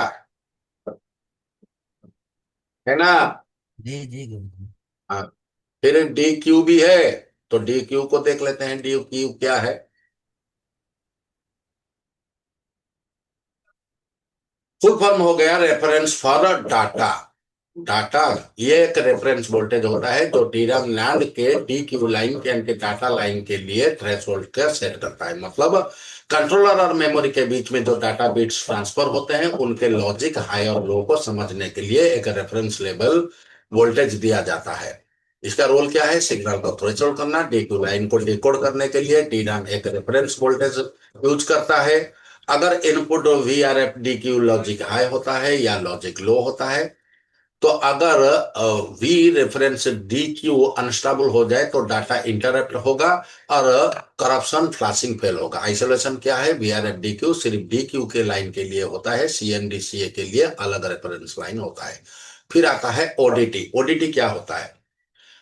है ना? हाँ। फिर डी क्यू भी है, तो डी क्यू को देख लेते हैं। डी क्यू क्या है? फुल फॉर्म हो गया रेफरेंस फॉर डाटा। डाटा ये एक रेफरेंस वोल्टेज होता है जो डीराम नैंड के डी क्यू लाइन के यानी डाटा लाइन के लिए थ्रेशोल्ड का सेट करता है। मतलब कंट्रोलर और मेमोरी के बीच में जो डाटा बिट्स ट्रांसफर होते हैं उनके लॉजिक हाई और लो को समझने के लिए एक रेफरेंस लेवल वोल्टेज दिया जाता है। इसका रोल क्या है? सिग्नल को थ्रेशोल्ड करना। डी क्यू लाइन को डिकोड करने के लिए डीराम एक रेफरेंस वोल्टेज यूज करता है। अगर input V R F D Q logic high होता है या लॉजिक लो होता है, तो अगर V reference D Q unstable हो जाए तो डाटा इंटरप्ट होगा और करप्शन फ्लैशिंग फेल होगा। आइसोलेशन क्या है? V R F D Q सिर्फ डी क्यू के लाइन के लिए होता है, सीएनडी सीए के लिए अलग रेफरेंस लाइन होता है। फिर आता है ओडीटी। ओडीटी क्या होता है?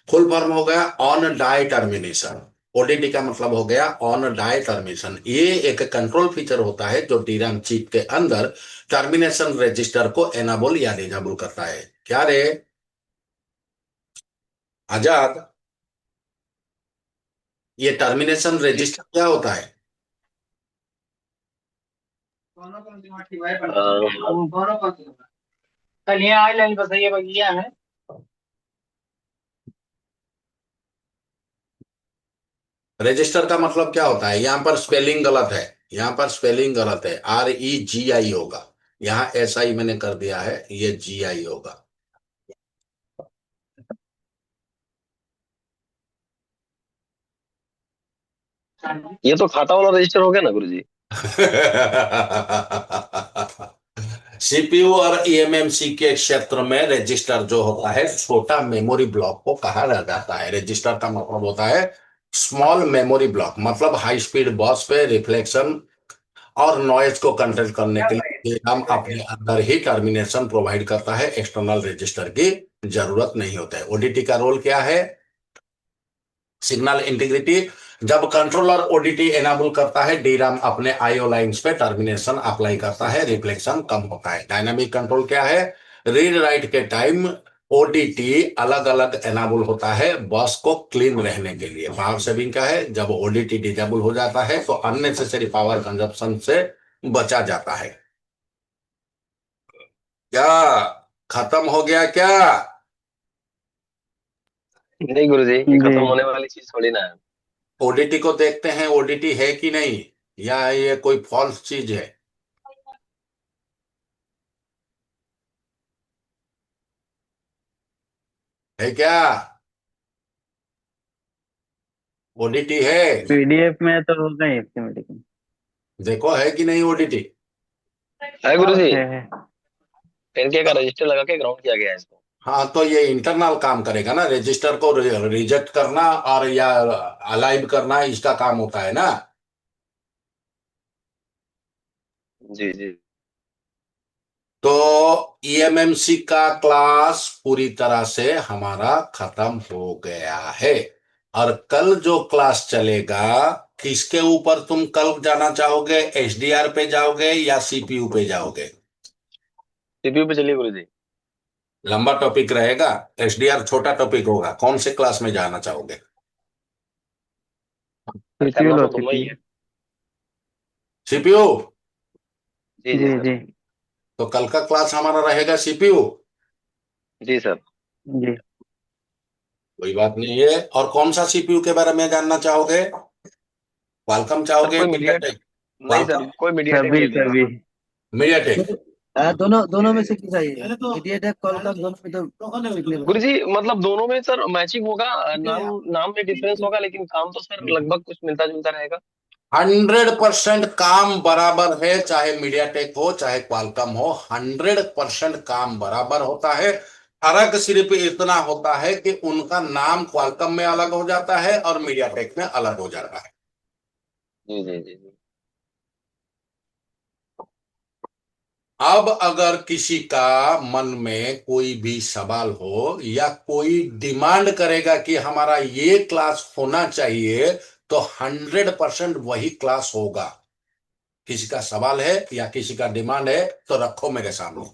फुल फॉर्म हो गया ऑन डाई टर्मिनेशन। ओडीटी का मतलब हो गया ऑन डाई टर्मिनेशन। ये एक कंट्रोल फीचर होता है जो डीराम चिप के अंदर टर्मिनेशन रजिस्टर को एनाबल या डिसेबल करता है। क्या रे आजाद, ये टर्मिनेशन रजिस्टर क्या होता है? कल यहाँ आई लाइन बताइए भैया है। रजिस्टर का मतलब क्या होता है? यहां पर स्पेलिंग गलत है, यहां पर स्पेलिंग गलत है। REGI होगा, यहाँ SI मैंने कर दिया है, ये GI होगा। ये तो खाता वाला रजिस्टर हो गया ना गुरुजी। सीपीयू और EMMC के क्षेत्र में रजिस्टर जो होता है छोटा मेमोरी ब्लॉक को कहा जाता है। रजिस्टर का मतलब होता है स्मॉल मेमोरी ब्लॉक। मतलब हाई स्पीड बस पे रिफ्लेक्शन और नॉइज को कंट्रोल करने के लिए हम अपने अंदर ही टर्मिनेशन प्रोवाइड करता है, एक्सटर्नल रजिस्टर की जरूरत नहीं होता है। ओडीटी का रोल क्या है? Signal integrity. जब कंट्रोलर ओडीटी एनाबल करता है, डीराम अपने आईओ लाइंस पे टर्मिनेशन अप्लाई करता है, रिफ्लेक्शन कम होता है। डायनामिक कंट्रोल क्या है? रीड राइट के टाइम ओडीटी अलग अलग एनाबल होता है बस को क्लीन रहने के लिए। पावर सेविंग का है, जब ओडीटी डिजेबल हो जाता है तो अननेसेसरी पावर कंजप्शन से बचा जाता है। क्या खत्म हो गया क्या? नहीं गुरुजी, ये जी खत्म होने वाली चीज थोड़ी ना है। ओडीटी को देखते हैं, ओडीटी है कि नहीं, या ये कोई फॉल्स चीज है? है क्या? ओडीटी है? पीडीएफ में तो होगा ही इसके मेडिकल। देखो है कि नहीं ओडीटी। है गुरुजी, है। 10K का रजिस्टर लगा के ग्राउंड किया गया है इसको। हाँ, तो ये इंटरनल काम करेगा ना, रजिस्टर को रिजेक्ट करना और या अलाइव करना, इसका काम होता है ना। जी जी। तो ईएमएमसी का क्लास पूरी तरह से हमारा खत्म हो गया है। और कल जो क्लास चलेगा, किसके ऊपर तुम कल जाना चाहोगे? एचडीआर पे जाओगे या सीपीयू पे जाओगे? सीपीयू पे चलिए गुरुजी। लंबा टॉपिक रहेगा, एचडीआर छोटा टॉपिक होगा। कौन से क्लास में जाना चाहोगे? सीपीयू करना लो तो दोनों ही है। सीपीयू। जी जी जी सर। जी तो कल का क्लास हमारा रहेगा सीपीयू। जी सर। जी। कोई बात नहीं है। और कौन सा सीपीयू के बारे में जानना चाहोगे? क्वालकॉम सर चाहोगे, कोई मीडिएट, मीडियाटेक? नहीं सर क्वालकॉम, कोई मीडियाटेक सभी ले लीजिए। सभी। मीडियाटेक। दोनों दोनों में से किस चाहिए? मीडियाटेक कॉलकॉम दोनों में तो गुरुजी मतलब दोनों में सर मैचिंग होगा, नाम नाम में डिफरेंस होगा, लेकिन काम तो सर लगभग कुछ मिलता जुलता रहेगा। 100% काम बराबर है, चाहे मीडियाटेक हो चाहे क्वालकॉम हो, 100% काम बराबर होता है। फर्क सिर्फ इतना होता है कि उनका नाम क्वालकॉम में अलग हो जाता है और मीडियाटेक में अलग हो जाता है। जी जी जी जी। अब अगर किसी का मन में कोई भी सवाल हो या कोई डिमांड करेगा कि हमारा ये क्लास होना चाहिए, तो 100% वही क्लास होगा। किसी का सवाल है या किसी का डिमांड है तो रखो मेरे सामने।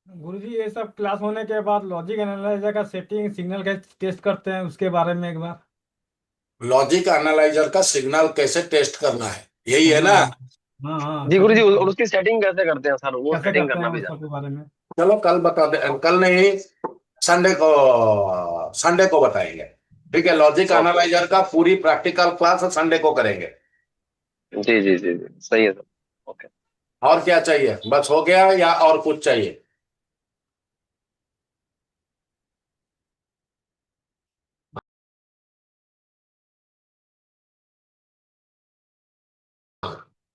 गुरुजी ये सब क्लास होने के बाद लॉजिक एनालाइजर का सेटिंग सिग्नल का टेस्ट करते हैं, उसके बारे में एक बार। लॉजिक एनालाइजर का सिग्नल कैसे टेस्ट करना है, यही है ना? हाँ हाँ हाँ, जी गुरुजी, सेटिंग और उसकी सेटिंग कैसे करते हैं सर, वो कैसे सेटिंग करते हैं करना भी उस सब जानना के बारे में। चलो कल बता दे, कल नहीं, संडे को बताएंगे। ठीक है, लॉजिक है। ओके एनालाइजर का पूरी प्रैक्टिकल क्लास संडे को करेंगे। जी जी जी जी, सही है सर। ओके। और क्या चाहिए? बस हो गया या और कुछ चाहिए?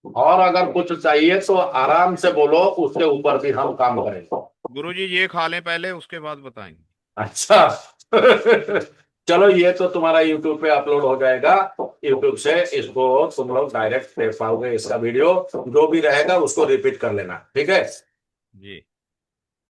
और अगर कुछ चाहिए तो आराम से बोलो, उसके ऊपर भी हम काम करेंगे। गुरुजी ये खा लें पहले, उसके बाद बताएंगे। अच्छा। चलो, ये तो तुम्हारा यूट्यूब पे अपलोड हो जाएगा। यूट्यूब से इसको तुम लोग डायरेक्ट देख पाओगे। इसका वीडियो जो भी रहेगा उसको रिपीट कर लेना, ठीक है? जी।